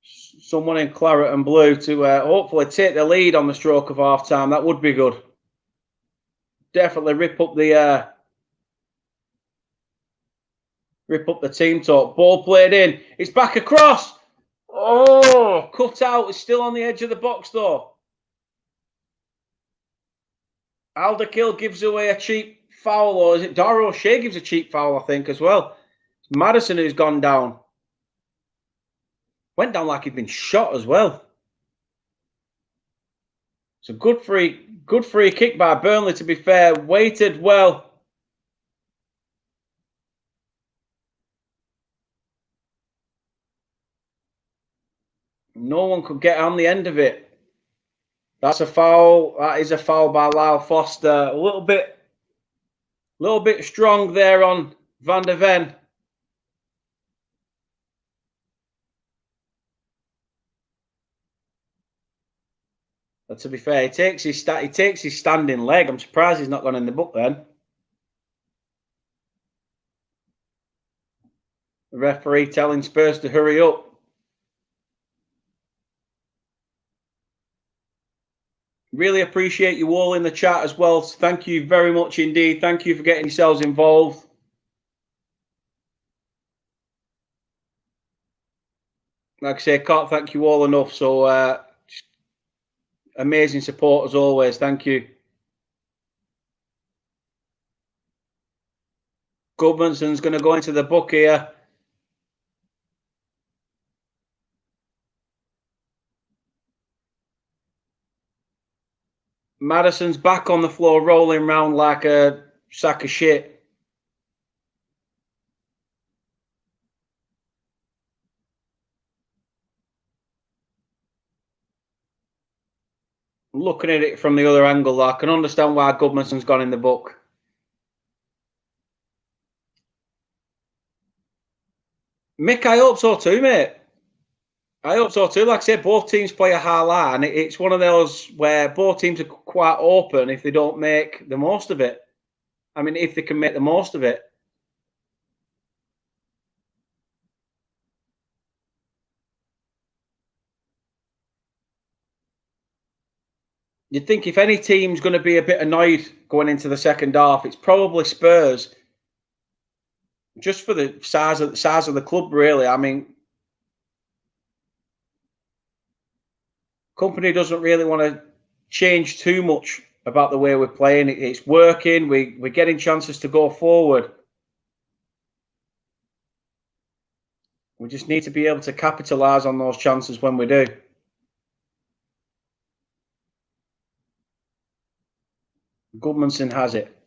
someone in claret and blue to hopefully take the lead on the stroke of half time. That would be good. Definitely rip up the team talk. Ball played in. It's back across. Oh, cut out. It's still on the edge of the box though. Alderkill gives away a cheap foul, or is it Dara O'Shea gives a cheap foul, I think, as well. It's Madison who's gone down. Went down like he'd been shot as well. It's a good free kick by Burnley, to be fair. Waited well. No one could get on the end of it. That's a foul. That is a foul by Lyle Foster. A little bit strong there on Van der Ven. But to be fair, he takes his standing leg. I'm surprised he's not gone in the book then. The referee telling Spurs to hurry up. Really appreciate you all in the chat as well. Thank you very much indeed. Thank you for getting yourselves involved. Like I say, can't thank you all enough. So amazing support as always. Thank you. Goodmanson's going to go into the book here. Madison's back on the floor, rolling around like a sack of shit. Looking at it from the other angle, I can understand why Goodmanson's gone in the book. Mick, I hope so too, mate. I hope so too. Like I said, both teams play a high line. It's one of those where both teams are quite open if they don't make the most of it. I mean, if they can make the most of it. You'd think if any team's going to be a bit annoyed going into the second half, it's probably Spurs. Just for the size of the club, really. I mean, Company doesn't really want to change too much about the way we're playing. It's working. We're getting chances to go forward. We just need to be able to capitalise on those chances when we do. Goodmanson has it.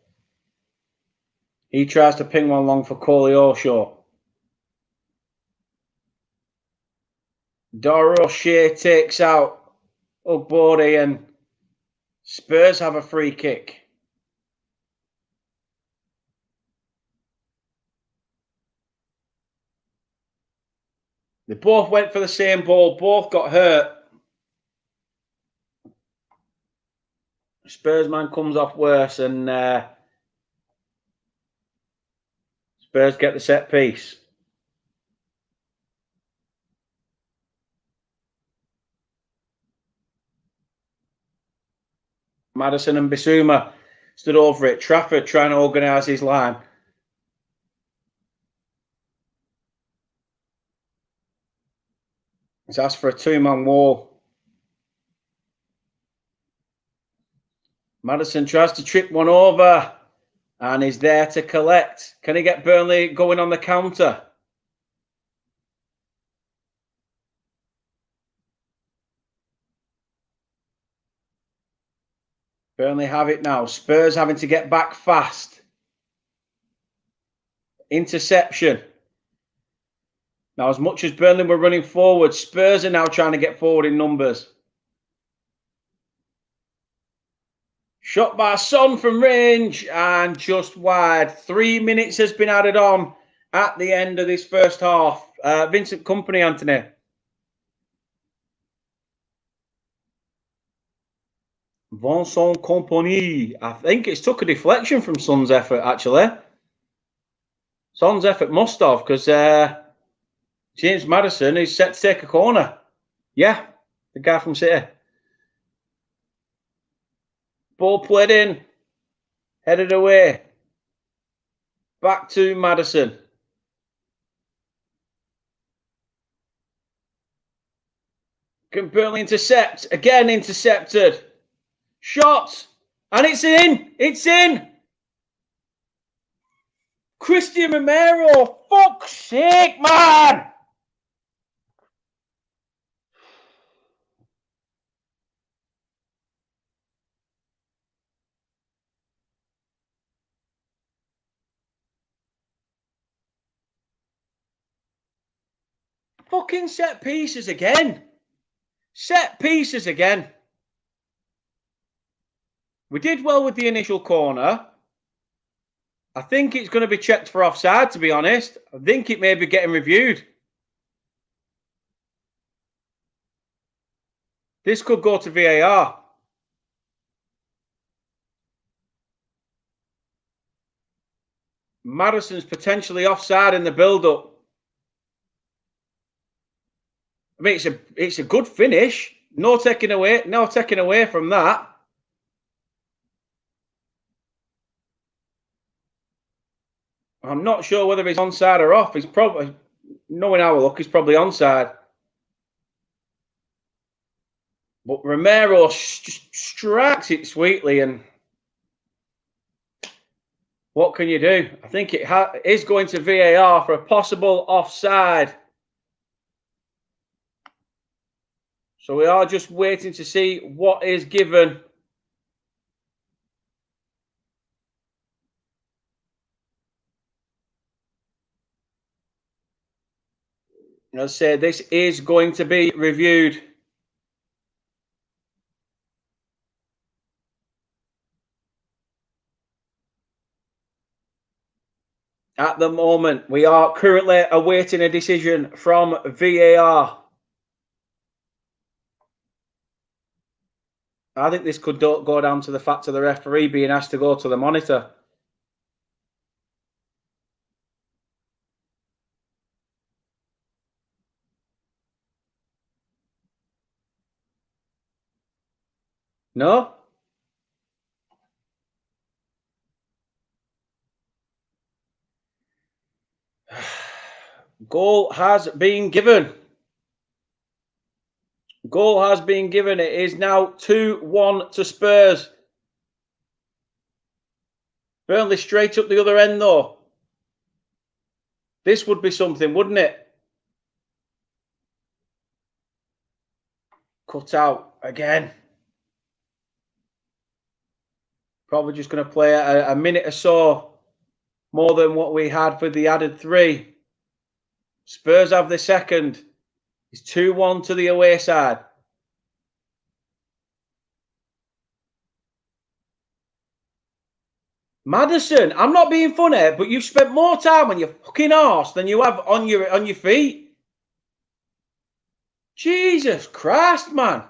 He tries to ping one long for Coley O'Shaw. Dara O'Shea takes out Ugbori and Spurs have a free kick. They both went for the same ball. Both got hurt. Spurs man comes off worse and Spurs get the set piece. Madison and Bissouma stood over it. Trafford trying to organise his line. He's asked for a two-man wall. Madison tries to trip one over and is there to collect. Can he get Burnley going on the counter? Burnley have it now. Spurs having to get back fast. Interception. Now, as much as Burnley were running forward, Spurs are now trying to get forward in numbers. Shot by Son from range and just wide. 3 minutes has been added on at the end of this first half. Vincent Kompany, Anthony. Vincent Kompany. I think it's took a deflection from Son's effort, actually. Son's effort must have, because James Maddison is set to take a corner. Yeah, the guy from City. Ball played in. Headed away. Back to Maddison. Can Burnley intercept? Again intercepted. Shot. And it's in. It's in. Christian Romero. Fuck's sake, man. Fucking set pieces again. Set pieces again. We did well with the initial corner. I think it's going to be checked for offside, to be honest. I think it may be getting reviewed. This could go to VAR. Maddison's potentially offside in the build-up. I mean, it's a good finish. No taking away from that. I'm not sure whether he's onside or off. He's probably, knowing our luck, he's probably onside. But Romero just strikes it sweetly, and what can you do? I think it is going to VAR for a possible offside. So we are just waiting to see what is given. As I say, this is going to be reviewed. At the moment, we are currently awaiting a decision from VAR. I think this could go down to the fact of the referee being asked to go to the monitor. No? Goal has been given. Goal has been given. It is now 2-1 to Spurs. Burnley straight up the other end, though. This would be something, wouldn't it? Cut out again. Probably just going to play a minute or so more than what we had for the added 3. Spurs have the second. It's 2-1 to the away side. Maddison, I'm not being funny, but you've spent more time on your fucking arse than you have on your feet. Jesus Christ, man.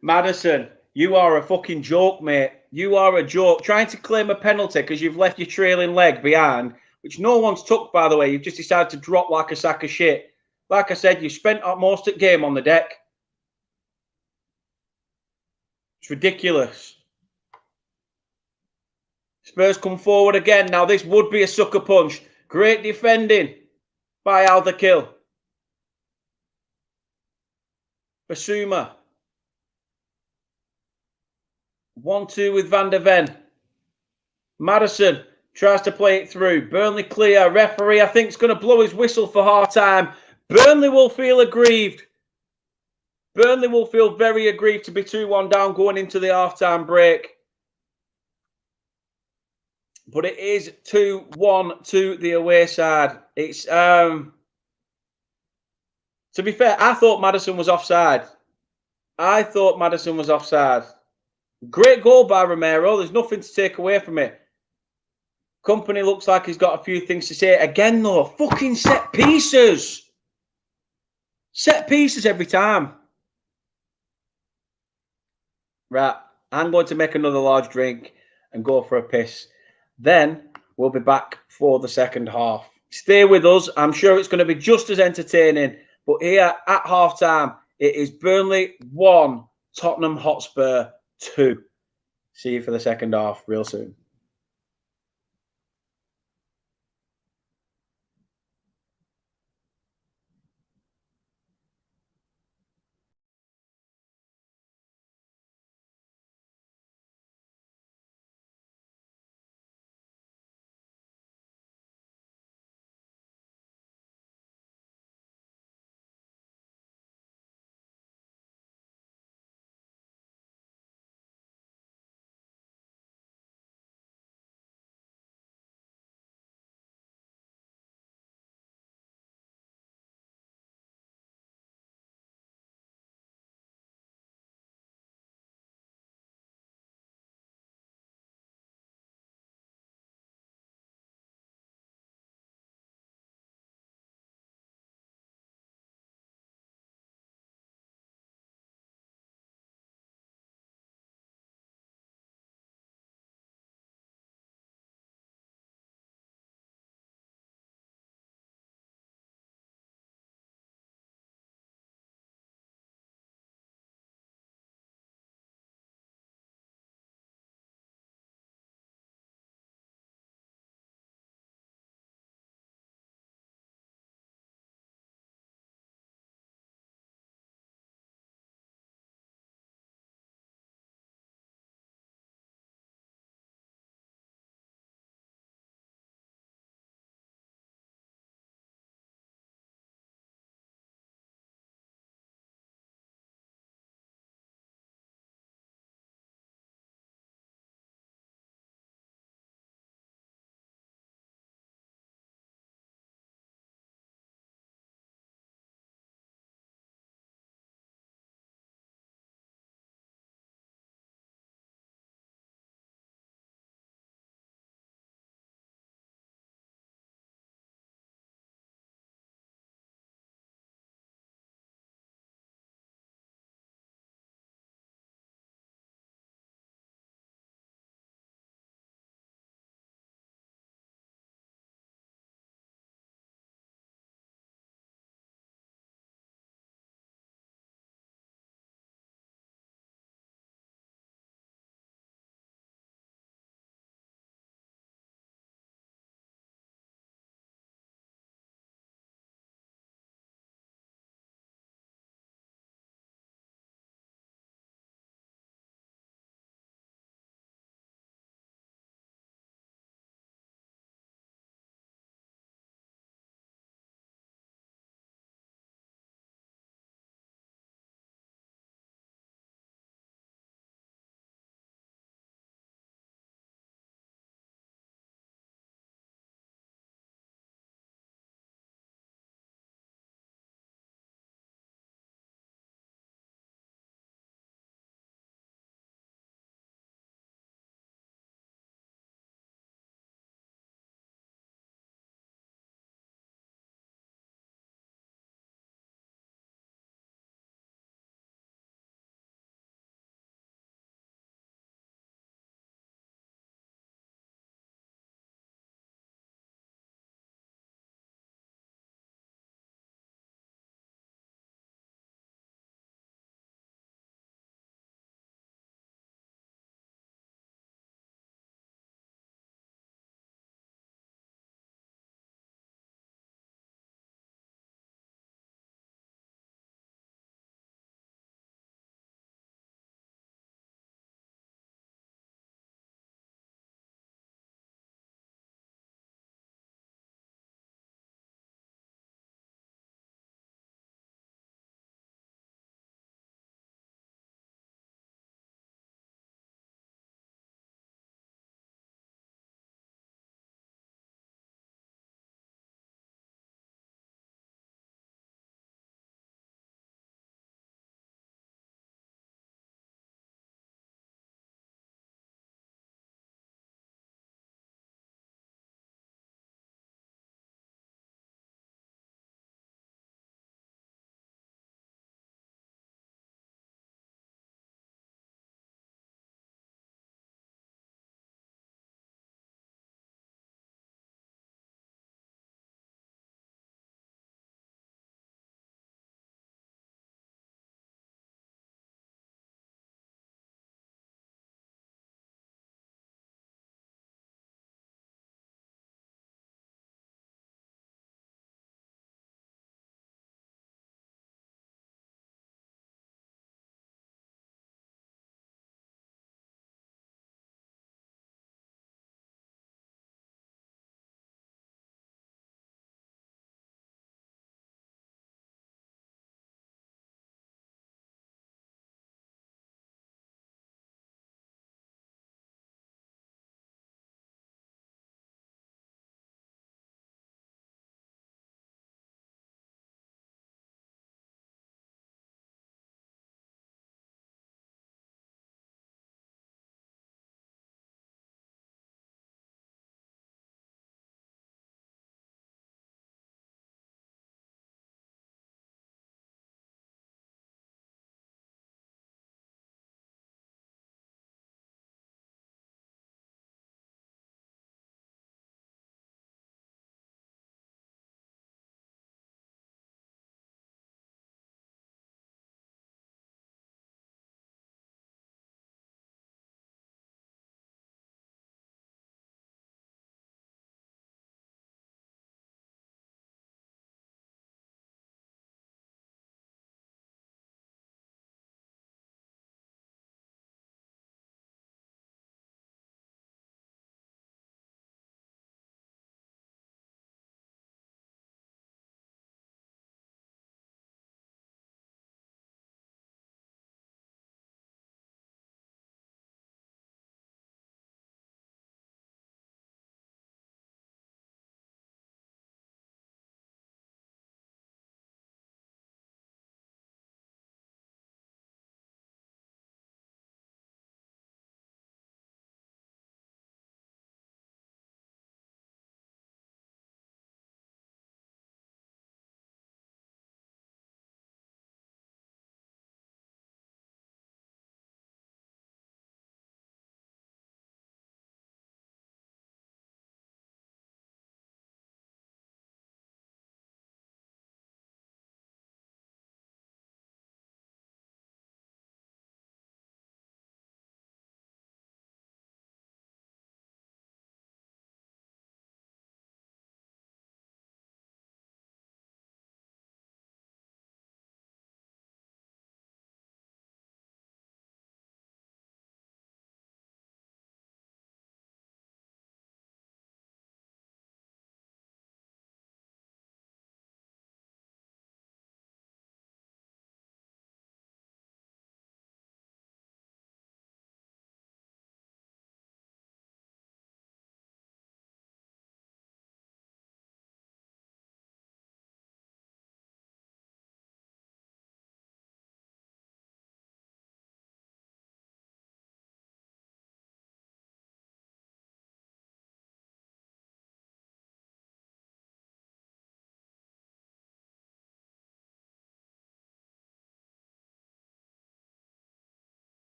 Maddison, you are a fucking joke, mate. You are a joke. Trying to claim a penalty because you've left your trailing leg behind, which no one's took, by the way. You've just decided to drop like a sack of shit. Like I said, you spent most of the game on the deck. It's ridiculous. Spurs come forward again. Now, this would be a sucker punch. Great defending by Alderkill. Basuma. 1-2 with Van der Ven. Maddison tries to play it through. Burnley clear. Referee, I think, is going to blow his whistle for half time. Burnley will feel aggrieved. Burnley will feel very aggrieved to be 2-1 down going into the half-time break. But it is 2-1 to the away side. It's to be fair, I thought Maddison was offside. Great goal by Romero. There's nothing to take away from it. Company looks like he's got a few things to say. Again, though, fucking set pieces. Set pieces every time. Right, I'm going to make another large drink and go for a piss. Then we'll be back for the second half. Stay with us. I'm sure it's going to be just as entertaining. But here at half time, it is Burnley 1, Tottenham Hotspur 2. See you for the second half real soon.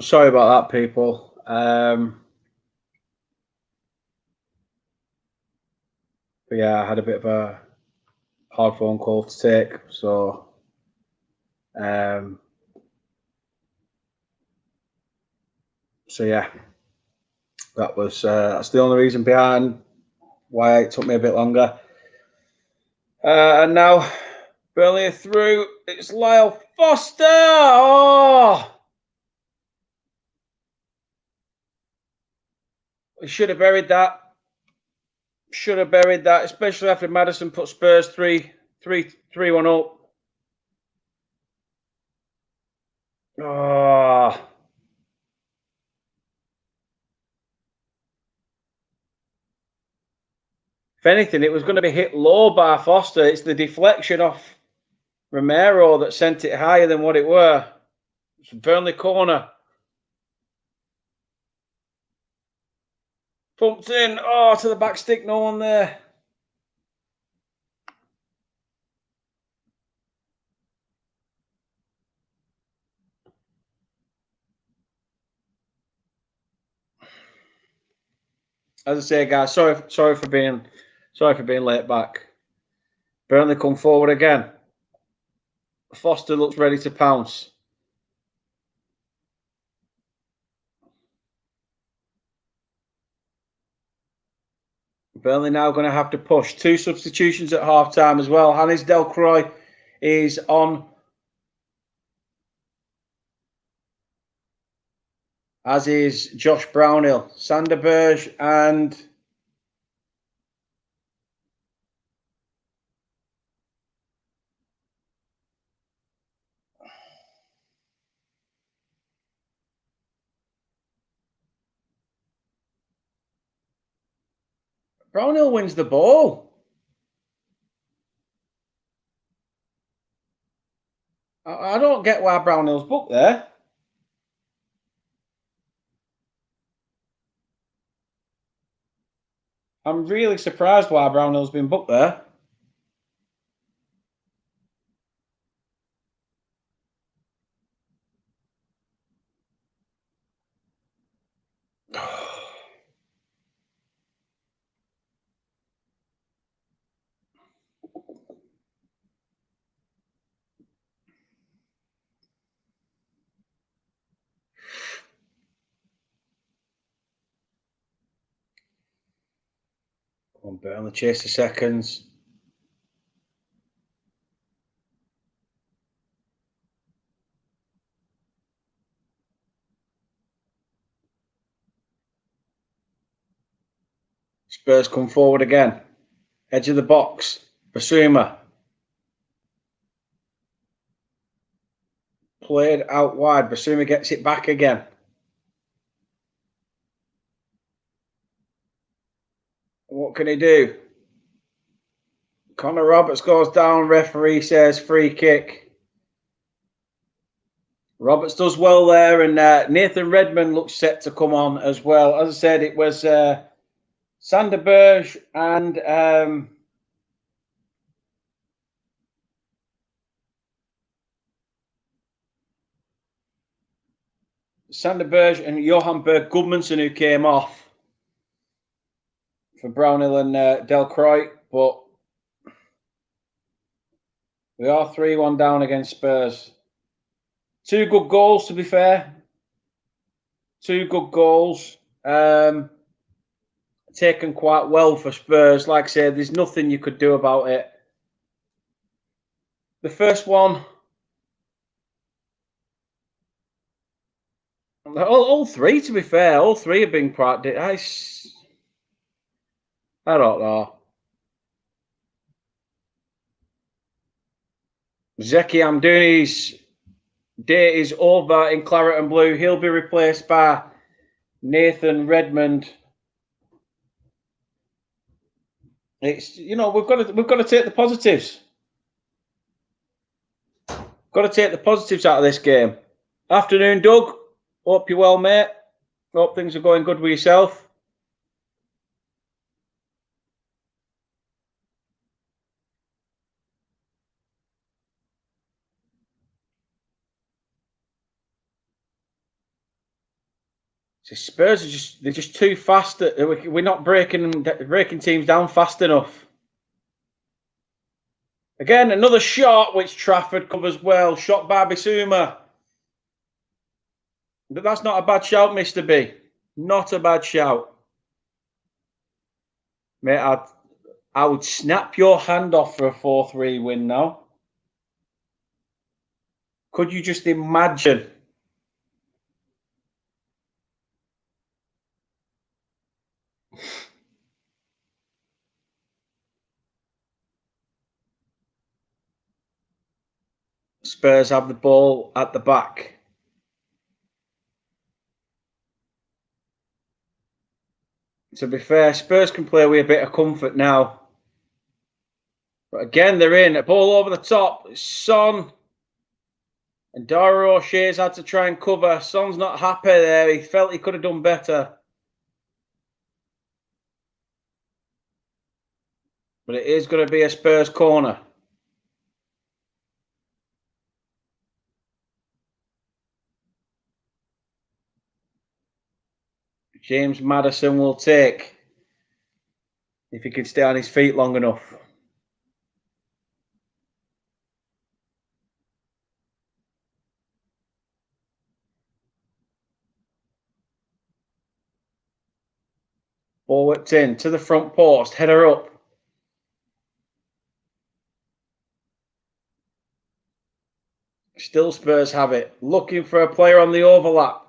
Sorry about that, people. But yeah, I had a bit of a hard phone call to take, so yeah, that's the only reason behind why it took me a bit longer. And now Burnley are through. It's Lyle Foster. Oh, we should have buried that. Should have buried that, especially after Maddison put Spurs 3-1 up. Oh. If anything, it was going to be hit low by Foster. It's the deflection off Romero that sent it higher than what it were. It's a Burnley corner. Pumped in. Oh, to the back stick. No one there. As I say, guys, sorry for being late back. Burnley come forward again. Foster looks ready to pounce. Burnley now going to have to push. 2 substitutions at half time as well. Hannes Delcroix is on, as is Josh Brownhill. Sander Berge and Brownhill wins the ball. I don't get why Brownhill's booked there. I'm really surprised why Brownhill's been booked there. Come on, Burnley chase the seconds. Spurs come forward again. Edge of the box. Basuma. Played out wide. Basuma gets it back again. What can he do? Connor Roberts goes down. Referee says free kick. Roberts does well there, and Nathan Redmond looks set to come on as well. As I said, it was Sander Berge and Johan Berg Gudmundsson who came off for Brownhill and Delcroix, but we are 3-1 down against Spurs. 2 good goals, to be fair. 2 good goals. Taken quite well for Spurs. Like I said, there's nothing you could do about it. The first one, all 3, to be fair, all 3 have been quite nice. I don't know. Zeki Amdouni's day is over in claret and blue. He'll be replaced by Nathan Redmond. It's, you know, we've got to take the positives. Got to take the positives out of this game. Afternoon, Doug. Hope you're well, mate. Hope things are going good with yourself. So Spurs are they're just too fast. We're not breaking teams down fast enough. Again, another shot which Trafford covers well. Shot by Bissouma. But that's not a bad shout, Mr. B. Not a bad shout. Mate, I would snap your hand off for a 4-3 win now. Could you just imagine? Spurs have the ball at the back. To be fair, Spurs can play with a bit of comfort now. But again, they're in. A ball over the top. Son. And Dara O'Shea's had to try and cover. Son's not happy there. He felt he could have done better. But it is going to be a Spurs corner. James Maddison will take, if he can stay on his feet long enough. Ball whipped in to the front post. Header up. Still Spurs have it. Looking for a player on the overlap.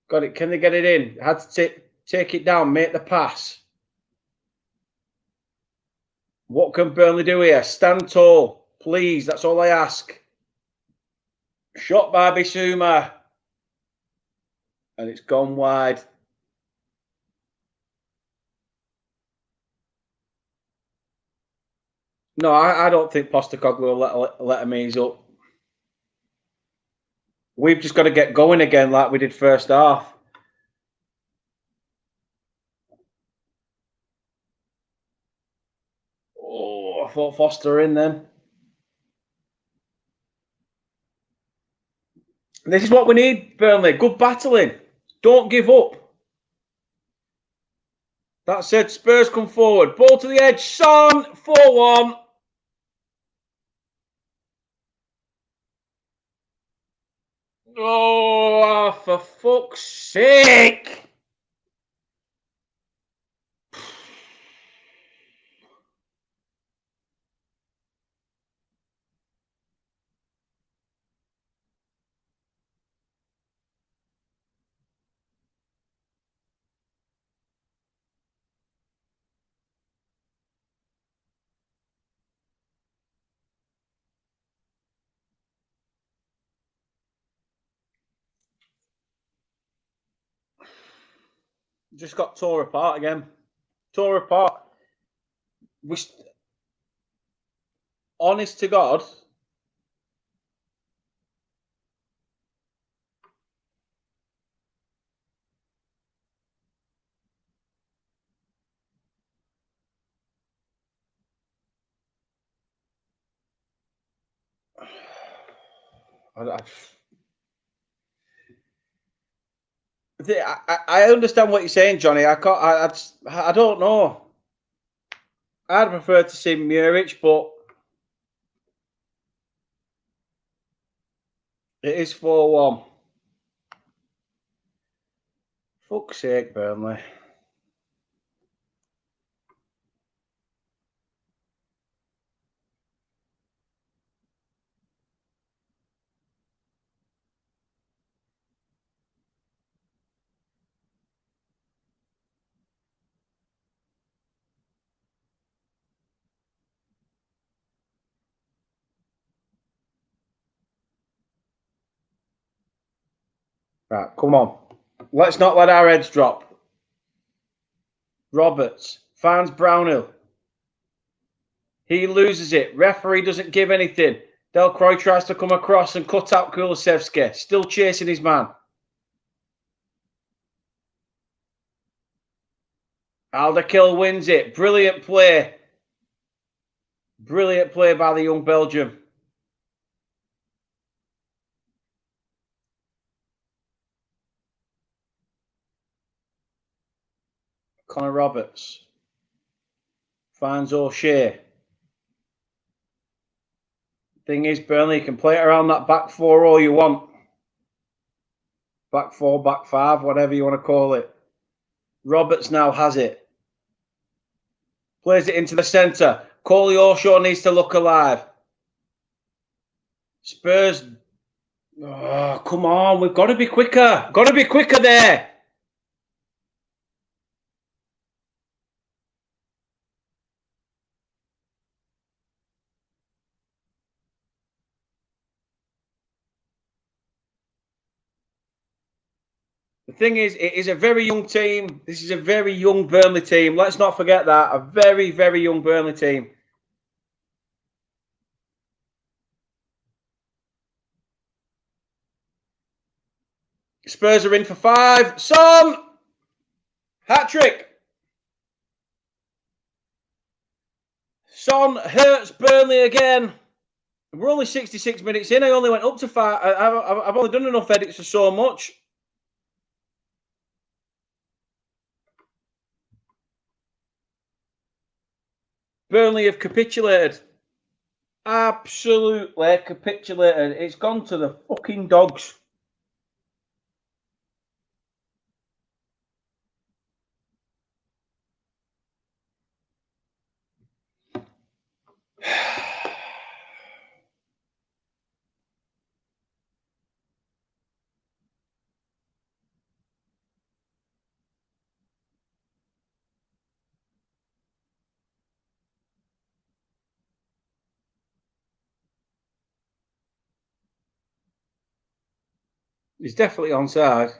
Got it. Can they get it in? Had to take it down. Make the pass. What can Burnley do here? Stand tall. Please. That's all I ask. Shot by Bissouma. And it's gone wide. No, I don't think Postecoglou will let him ease up. We've just got to get going again like we did first half. Oh, I thought Foster in then. This is what we need, Burnley. Good battling. Don't give up. That said, Spurs come forward. Ball to the edge. Son, 4-1. Oh, for fuck's sake. Just got tore apart again. Tore apart. Honest to God. I understand what you're saying, Johnny. I don't know. I'd prefer to see Muric, but it is 4-1. Fuck's sake, Burnley. Right, come on. Let's not let our heads drop. Roberts finds Brownhill. He loses it. Referee doesn't give anything. Delcroix tries to come across and cut out Kulusevski. Still chasing his man. Alderkill wins it. Brilliant play. Brilliant play by the young Belgium. Connor Roberts finds O'Shea. Thing is, Burnley, you can play it around that back four all you want. Back four, back five, whatever you want to call it. Roberts now has it. Plays it into the centre. Coley O'Shea needs to look alive. Spurs. Oh, come on. We've got to be quicker. Got to be quicker there. The thing is, it is a very young team. This is a very young Burnley team. Let's not forget that. A very, very young Burnley team. Spurs are in for 5. Son! Hat-trick. Son hurts Burnley again. We're only 66 minutes in. I only went up to 5. I've only done enough edits for so much. Burnley have capitulated. Absolutely capitulated. It's gone to the fucking dogs. He's definitely onside.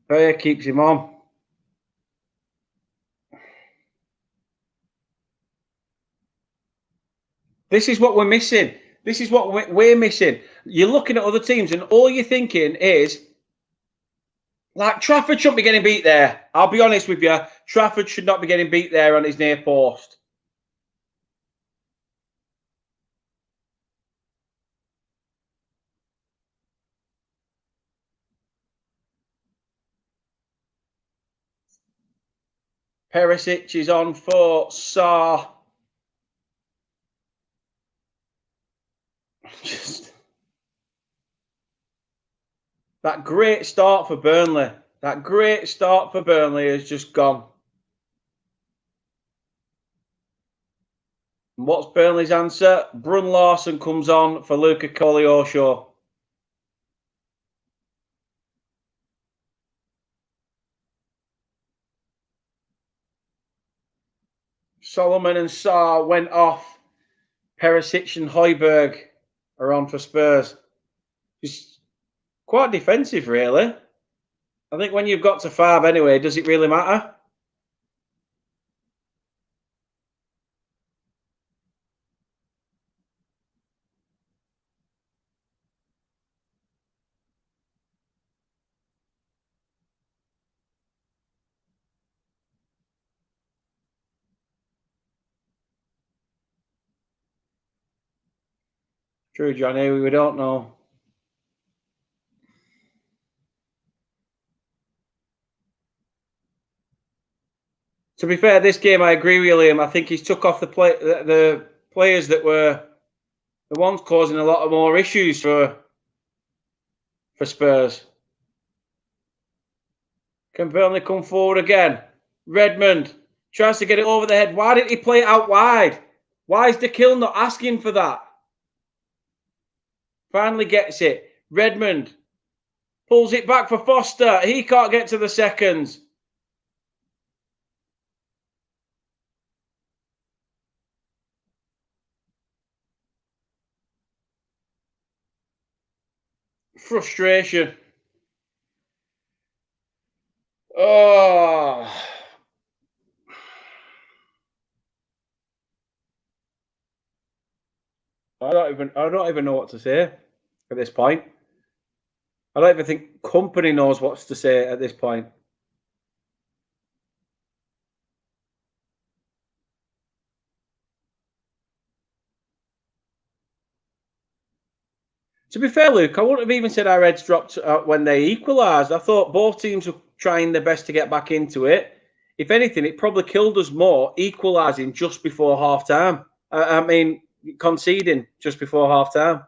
Bayer keeps him on. This is what we're missing. This is what we're missing. You're looking at other teams and all you're thinking is, like, Trafford shouldn't be getting beat there. I'll be honest with you. Trafford should not be getting beat there on his near post. Perisic is on for Sarr. Just that great start for Burnley. That great start for Burnley has just gone. And what's Burnley's answer? Brun Larson comes on for Luca Coley-O'Shea. Solomon and Sarr went off. Perisic and Højbjerg are on for Spurs. It's quite defensive, really. I think when you've got to 5 anyway, does it really matter? True, Johnny, we don't know. To be fair, this game, I agree with Liam. I think he's took off the players that were the ones causing a lot of more issues for Spurs. Can Burnley come forward again? Redmond tries to get it over the head. Why didn't he play it out wide? Why is DeKill not asking for that? Finally gets it. Redmond pulls it back for Foster. He can't get to the seconds. Frustration. Oh. I don't even know what to say at this point. I don't even think company knows what to say at this point. To be fair, Luke, I wouldn't have even said our heads dropped when they equalised. I thought both teams were trying their best to get back into it. if anything, it probably killed us more equalising just before half time. I mean, conceding just before half time.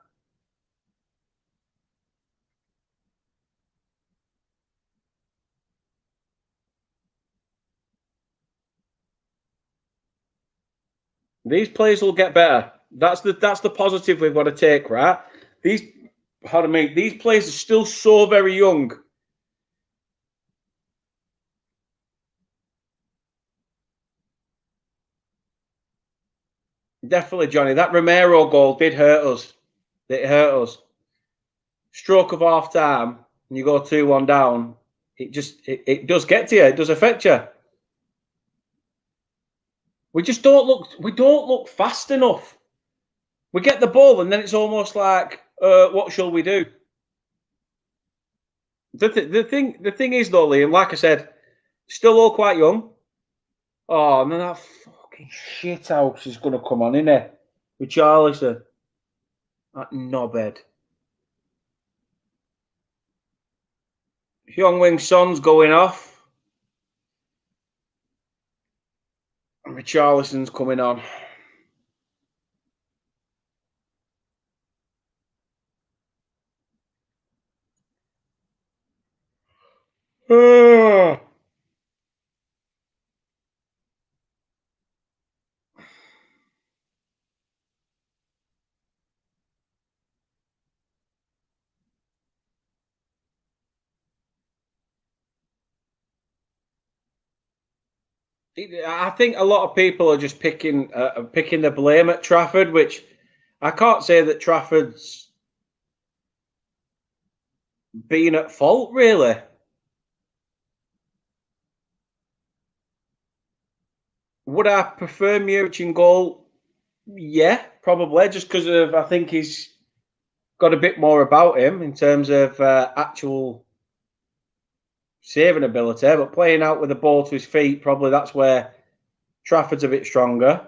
These players will get better. That's the positive we've got to take, right? These, pardon me, these players are still so very young. Definitely, Johnny. That Romero goal did hurt us. It hurt us. Stroke of half time, and you go 2-1 down. It does get to you. It does affect you. We just don't look fast enough. We get the ball, and then it's almost like, what shall we do? The thing is though, Liam, like I said, still all quite young. Oh, and then that fucking shit house is going to come on, isn't it? With Charlison. That knobhead. Hyung-Wing Son's going off. And Richarlison's coming on. I think a lot of people are just picking the blame at Trafford, which I can't say that Trafford's been at fault, really. Would I prefer Muric in goal? Yeah, probably, just because of I think he's got a bit more about him in terms of actual saving ability, but playing out with the ball to his feet, probably that's where Trafford's a bit stronger.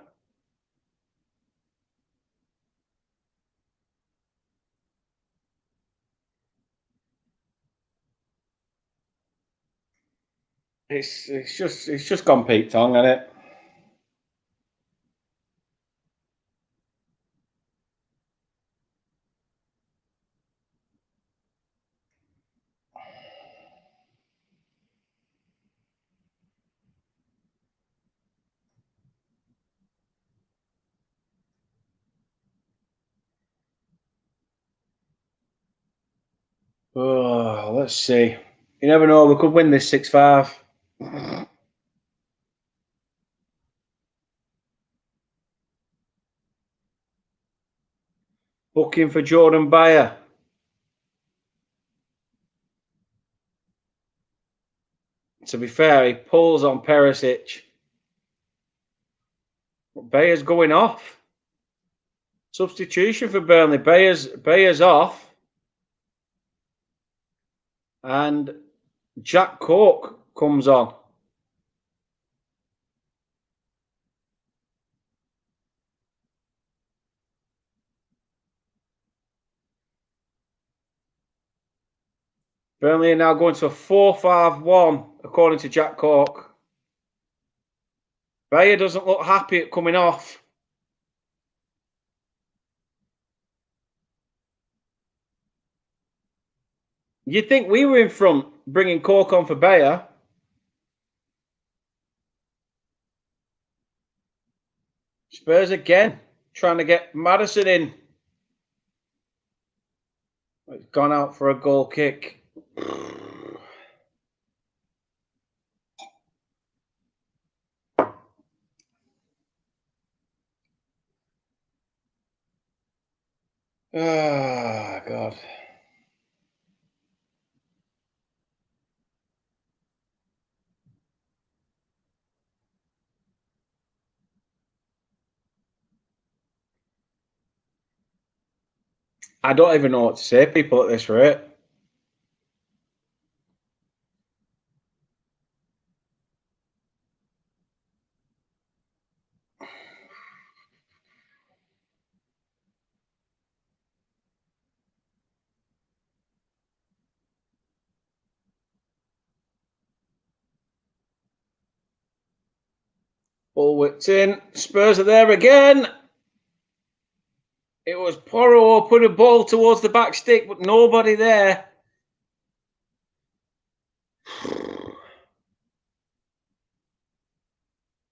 It's just gone Pete Tong, hasn't it? Oh, let's see. You never know. We could win this 6-5. Booking for Jordan Bayer. To be fair, he pulls on Perisic. Bayer's going off. Substitution for Burnley. Bayer's off. And Jack Cork comes on. Burnley are now going to a 4-5-1, according to Jack Cork. Bayer doesn't look happy at coming off. You'd think we were in front, bringing Cork on for Bayer. Spurs again, trying to get Madison in. It's gone out for a goal kick. Ah, God. I don't even know what to say, people, at this rate. Ball whipped in. Spurs are there again. It was Porro put a ball towards the back stick, but nobody there.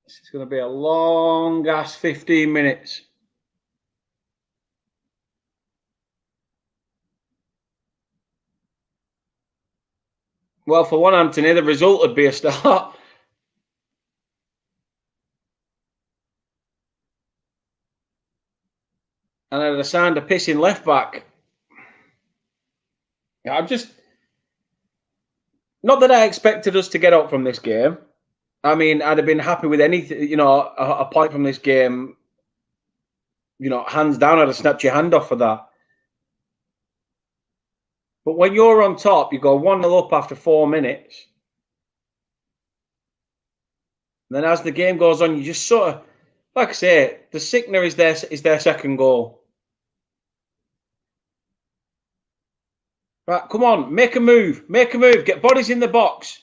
This is going to be a long-ass 15 minutes. Well, for one, Anthony, the result would be a start. And I'd have signed a pissing left back. I'm just... Not that I expected us to get up from this game. I mean, I'd have been happy with anything, you know, a point from this game. You know, hands down, I'd have snapped your hand off for that. But when you're on top, you go 1-0 up after 4 minutes. And then as the game goes on, you just sort of, like I say, the sickener is their second goal. Right, come on, make a move, get bodies in the box,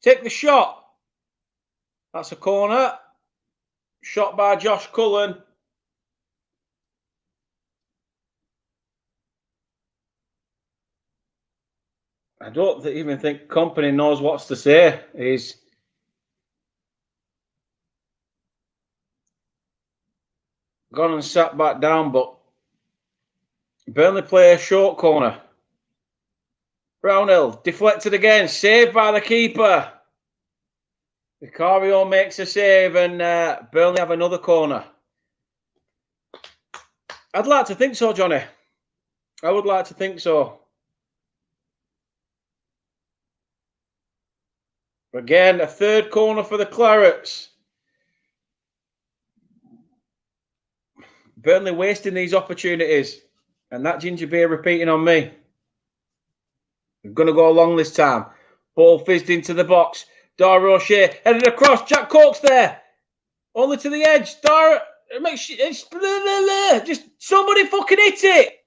take the shot. That's a corner. Shot by Josh Cullen. I don't even think Company knows what to say. He's gone and sat back down, but Burnley play a short corner. Brownhill deflected again, saved by the keeper. Vicario makes a save, and Burnley have another corner. I'd like to think so, Johnny. I would like to think so. Again, a third corner for the Clarets. Burnley wasting these opportunities. And that ginger beer repeating on me. We're going to go long this time. Ball fizzed into the box. Dara O'Shea headed across. Jack Cork's there. Only to the edge. Dara, just somebody fucking hit it.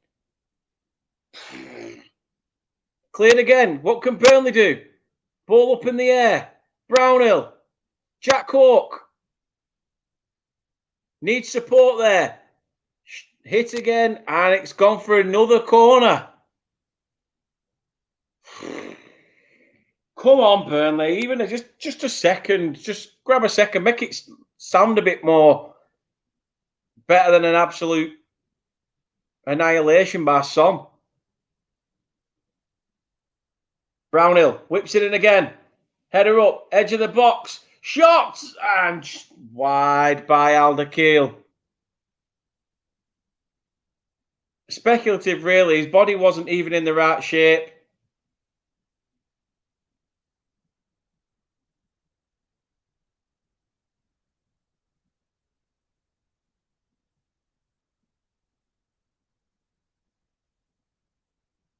Cleared again. What can Burnley do? Ball up in the air. Brownhill. Jack Cork. Needs support there. Hit again, and it's gone for another corner. Come on, Burnley. Even just a second. Just grab a second. Make it sound a bit more better than an absolute annihilation by Son. Brownhill whips it in again. Header up. Edge of the box. Shot! And wide by Alderkeel. Speculative, really. His body wasn't even in the right shape.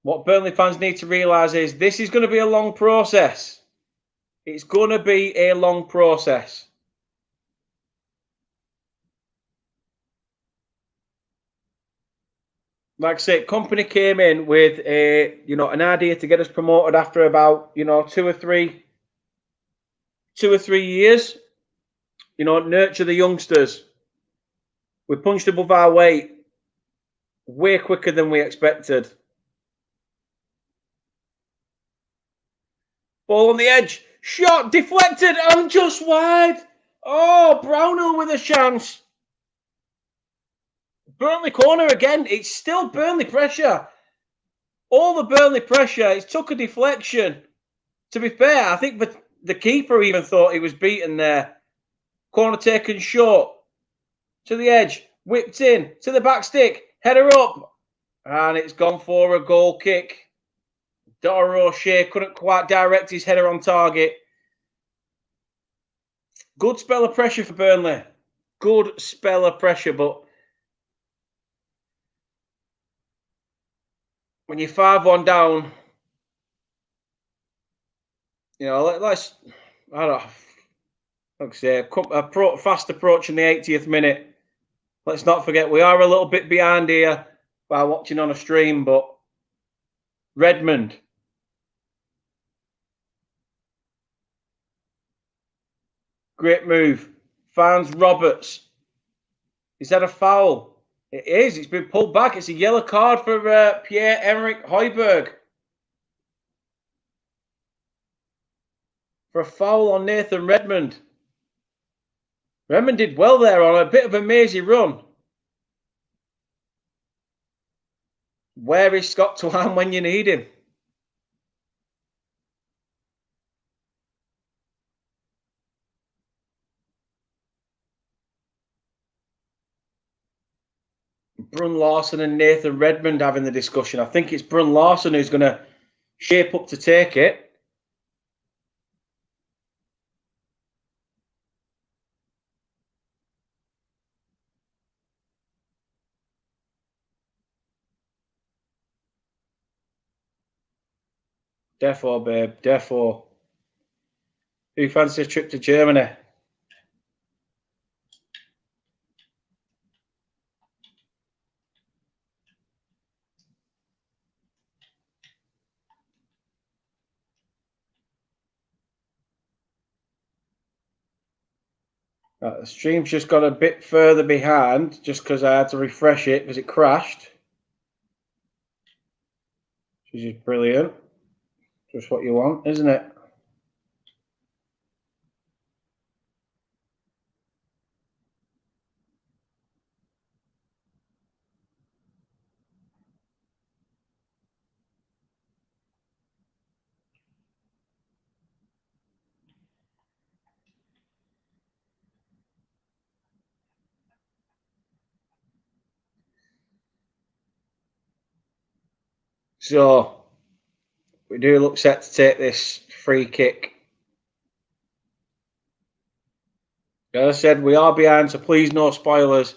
What Burnley fans need to realise is this is going to be a long process. It's going to be a long process. Like I said, Company came in with an idea to get us promoted after about, 2 or 3 years. Nurture the youngsters. We punched above our weight way quicker than we expected. Ball on the edge. Shot deflected and just wide. Oh, Brownhill with a chance. Burnley corner again. It's still Burnley pressure. All the Burnley pressure. It took a deflection. To be fair, I think the keeper even thought he was beaten there. Corner taken short. To the edge. Whipped in. To the back stick. Header up. And it's gone for a goal kick. Dara O'Shea couldn't quite direct his header on target. Good spell of pressure for Burnley. Good spell of pressure, but when you're 5-1 down, let's, I don't know, like I say, fast approach in the 80th minute. Let's not forget, we are a little bit behind here by watching on a stream, but Redmond. Great move. finds Roberts. Is that a foul? It is. It's been pulled back. It's a yellow card for Pierre-Emerick Højbjerg for a foul on Nathan Redmond. Redmond did well there on a bit of a mazy run. Where is Scott Tuan when you need him? Brun Larson and Nathan Redmond having the discussion. I think it's Brun Larson who's going to shape up to take it. Therefore, babe, therefore. Who fancies a trip to Germany? The stream's just got a bit further behind just because I had to refresh it because it crashed. Which is brilliant. Just what you want, isn't it? So, we do look set to take this free kick. As I said, we are behind, so please no spoilers.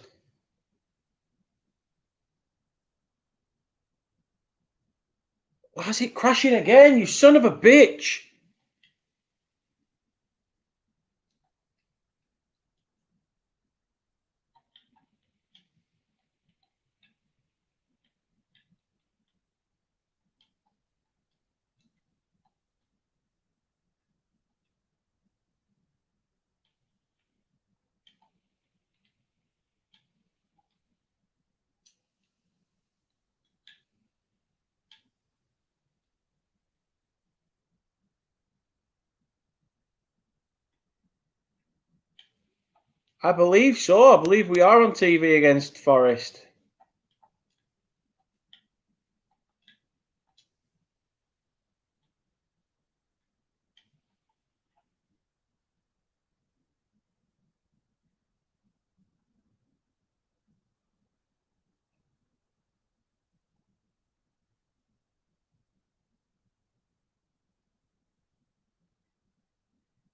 Why is it crashing again, you son of a bitch? I believe so. I believe we are on TV against Forest.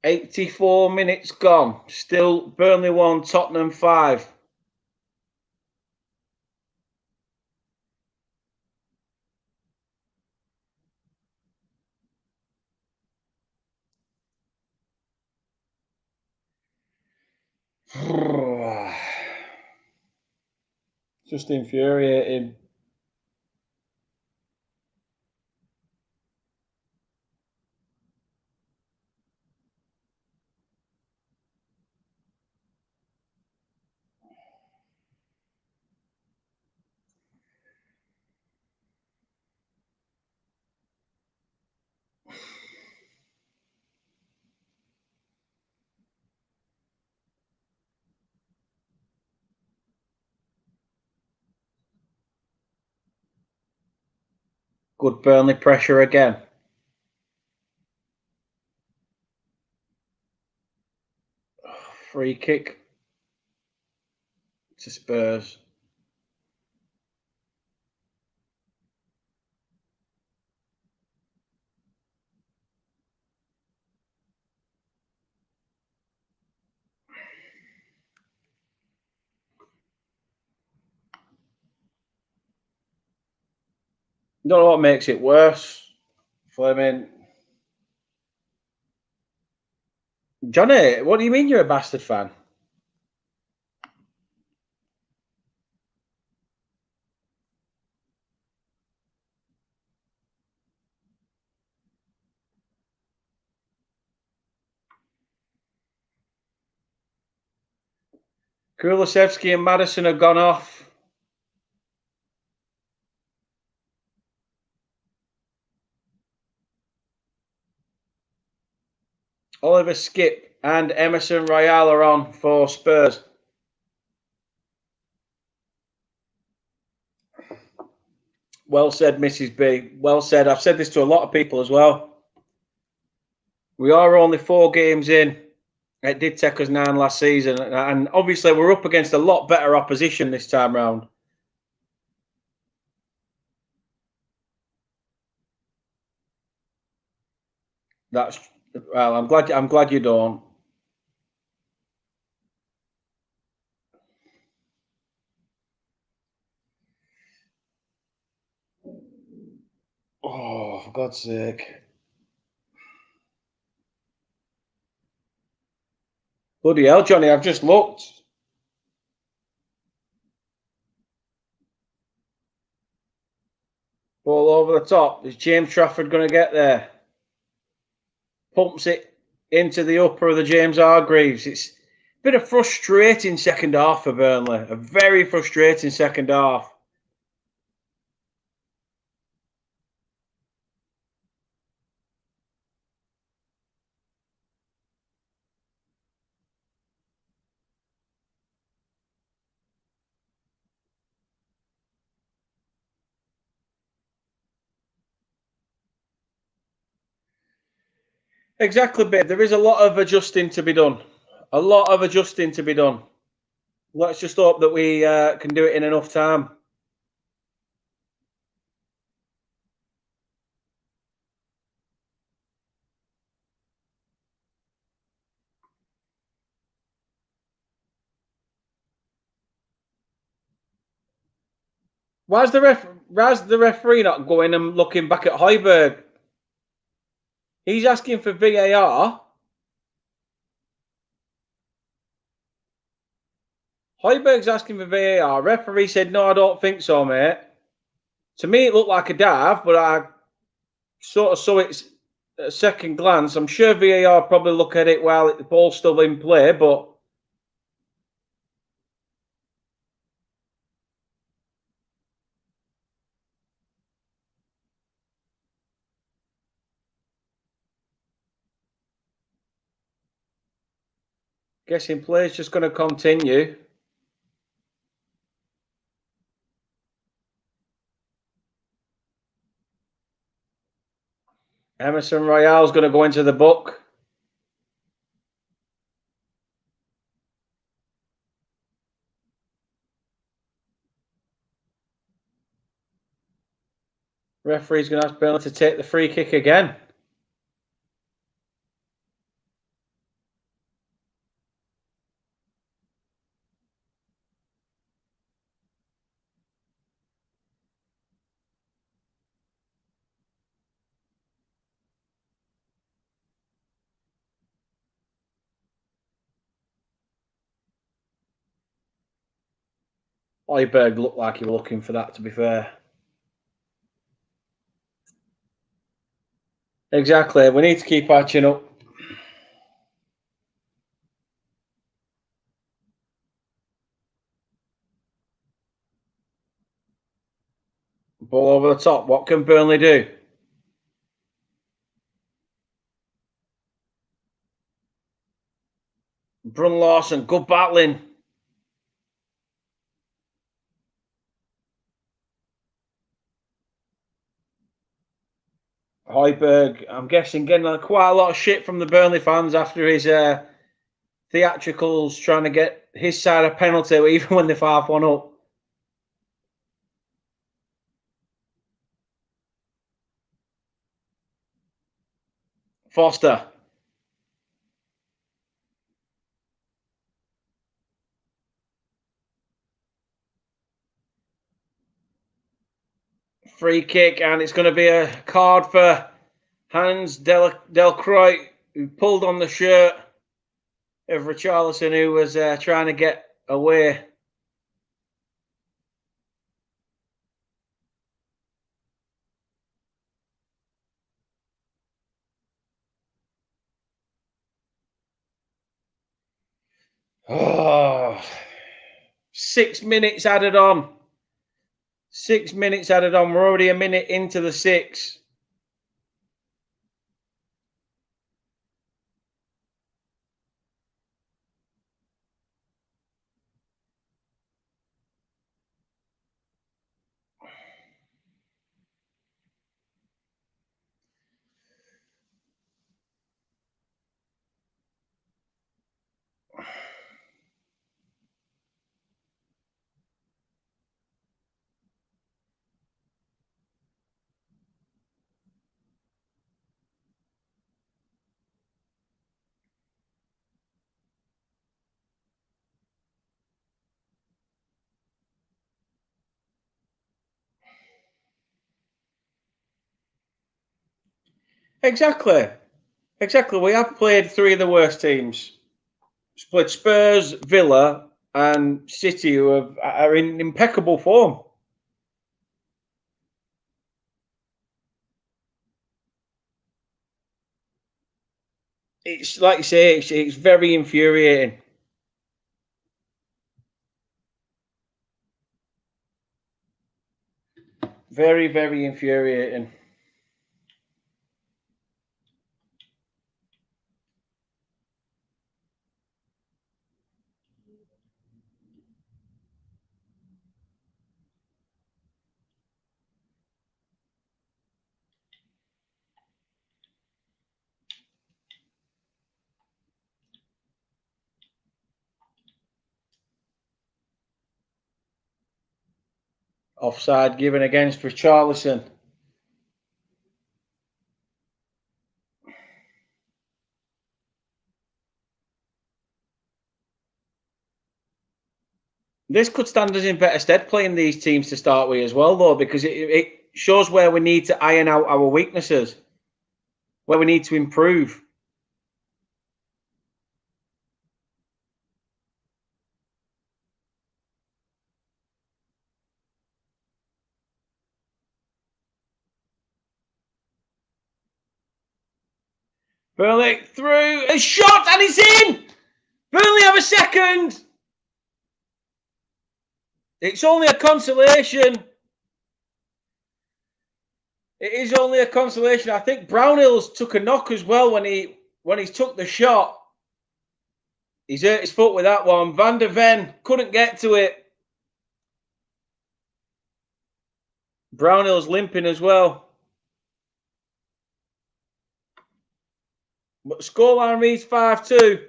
"84 minutes gone. Still Burnley 1, Tottenham 5. Just infuriating. Good Burnley pressure again. Free kick to Spurs. Don't know what makes it worse. Fleming. Johnny, what do you mean you're a bastard fan? Kulusevski and Maddison have gone off. Oliver Skip and Emerson Royale are on for Spurs. Well said, Mrs. B. Well said. I've said this to a lot of people as well. We are only 4 games in. It did take us 9 last season. And obviously, we're up against a lot better opposition this time round. That's well. I'm glad you don't. Oh, for God's sake! Bloody hell, Johnny! I've just looked. Ball over the top. Is James Trafford going to get there? Pumps it into the upper of the James Hargreaves. It's been a frustrating second half for Burnley. A very frustrating second half. Exactly, babe. There is a lot of adjusting to be done. A lot of adjusting to be done. Let's just hope that we can do it in enough time. Why's the referee not going and looking back at Højbjerg? He's asking for VAR. Højbjerg's asking for VAR. Referee said, no, I don't think so, mate. To me, it looked like a dive, but I sort of saw it at a second glance. I'm sure VAR probably look at it while the ball's still in play, but guessing play's just going to continue. Emerson Royale's going to go into the book. Referee's going to have to be able to take the free kick again. Højbjerg looked like he was looking for that, to be fair. Exactly. We need to keep our chin up. Ball over the top. What can Burnley do? Brun Larson, good battling. Højbjerg, I'm guessing, getting quite a lot of shit from the Burnley fans after his theatricals trying to get his side a penalty even when they're 5-1 up. Foster. Free kick, and it's going to be a card for Hans Delcroix, who pulled on the shirt of Richarlison, who was trying to get away. Oh, 6 minutes added on. 6 minutes added on. We're already a minute into the 6. Exactly. Exactly. We have played 3 of the worst teams. We've played Spurs, Villa, and City, who are in impeccable form. It's like you say, it's very infuriating. Very, very infuriating. Offside given against Richarlison. This could stand us in better stead playing these teams to start with as well, though, because it shows where we need to iron out our weaknesses, where we need to improve. Burnley through a shot and it's in. Burnley have a second. It's only a consolation. It is only a consolation. I think Brownhill's took a knock as well when he took the shot. He's hurt his foot with that one. Van der Ven couldn't get to it. Brownhill's limping as well. But scoreline reads 5-2.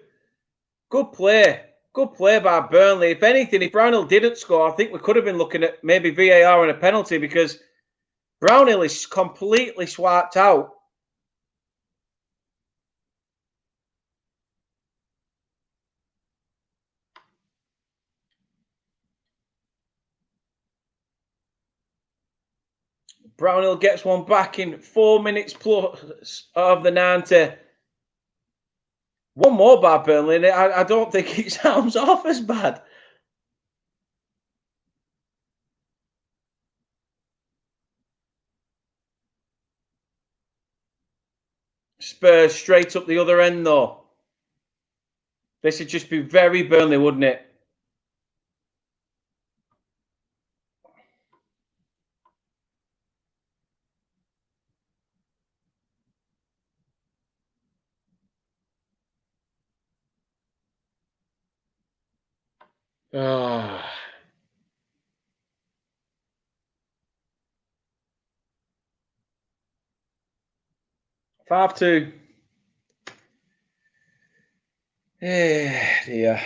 Good play. Good play by Burnley. If anything, if Brownhill didn't score, I think we could have been looking at maybe VAR and a penalty because Brownhill is completely swiped out. Brownhill gets one back in 4 minutes plus of the 90. One more by Burnley, and I don't think it sounds off as bad. Spurs straight up the other end, though. This would just be very Burnley, wouldn't it? Ah. 5-2. Dear.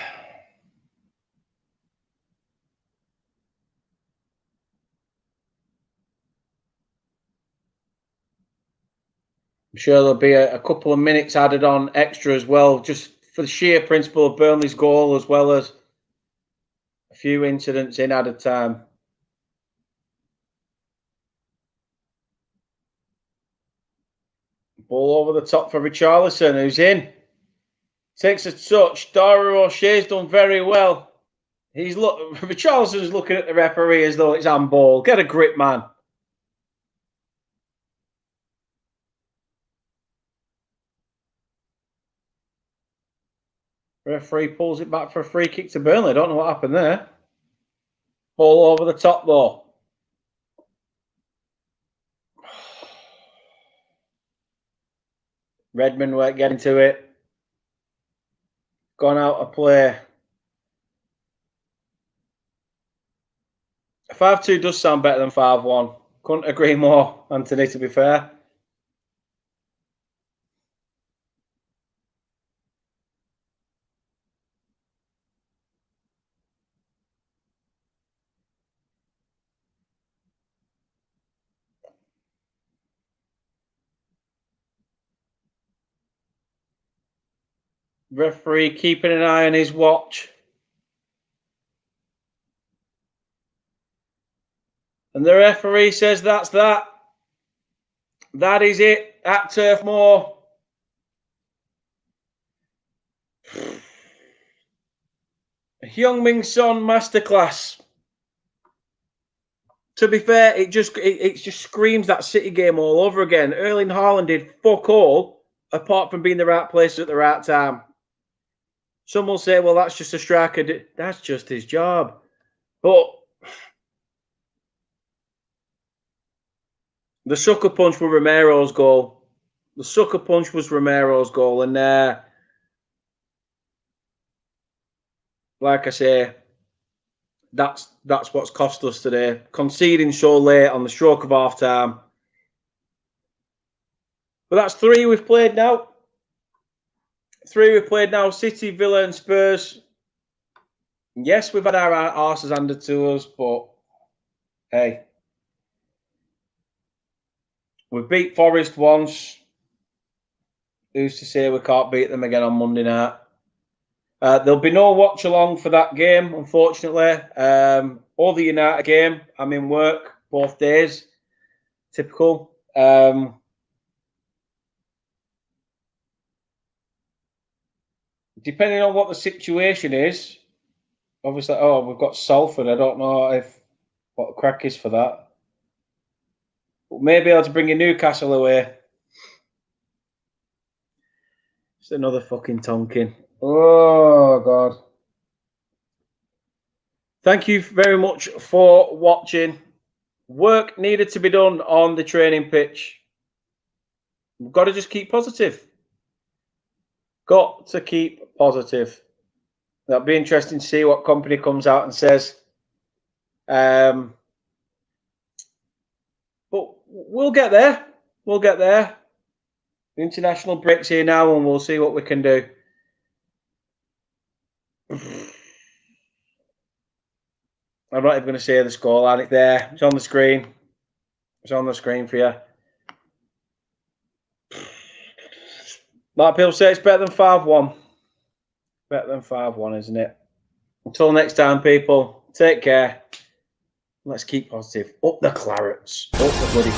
I'm sure there'll be a couple of minutes added on extra as well, just for the sheer principle of Burnley's goal, as well as a few incidents in added time. Ball over the top for Richarlison, who's in. Takes a touch. Dara O'Shea's done very well. Richarlison's looking at the referee as though it's handball. Get a grip, man. Referee pulls it back for a free kick to Burnley. I don't know what happened there. Ball over the top though. Redmond weren't getting to it. Gone out of play. 5-2 does sound better than 5-1. Couldn't agree more, Anthony, to be fair. Referee keeping an eye on his watch. And the referee says that's that. That is it at Turf Moor. Heung-min Son masterclass. To be fair, it just screams that City game all over again. Erling Haaland did fuck all apart from being in the right place at the right time. Some will say, well, that's just a striker. That's just his job. But the sucker punch was Romero's goal. The sucker punch was Romero's goal. And like I say, that's what's cost us today. Conceding so late on the stroke of half time. But that's 3 we've played now. 3 we've played now. City, Villa and Spurs. Yes, we've had our arses handed to us, but hey. We beat Forest once. Who's to say we can't beat them again on Monday night? There'll be no watch along for that game, unfortunately. Or the United game. I'm in work both days. Typical. Depending on what the situation is, obviously, we've got Salford. I don't know what the crack is for that. But maybe able to bring in Newcastle away. It's another fucking Tonkin. Oh, God. Thank you very much for watching. Work needed to be done on the training pitch. We've got to just keep positive. Got to keep positive. That'll be interesting to see what company comes out and says. But we'll get there. We'll get there. The international break's here now, and we'll see what we can do. I'm not even going to say the scoreline. It's there. It's on the screen. It's on the screen for you. Like people say, it's better than 5-1. Better than 5-1, isn't it? Until next time, people, take care. Let's keep positive. Up the Clarets. Up the bloody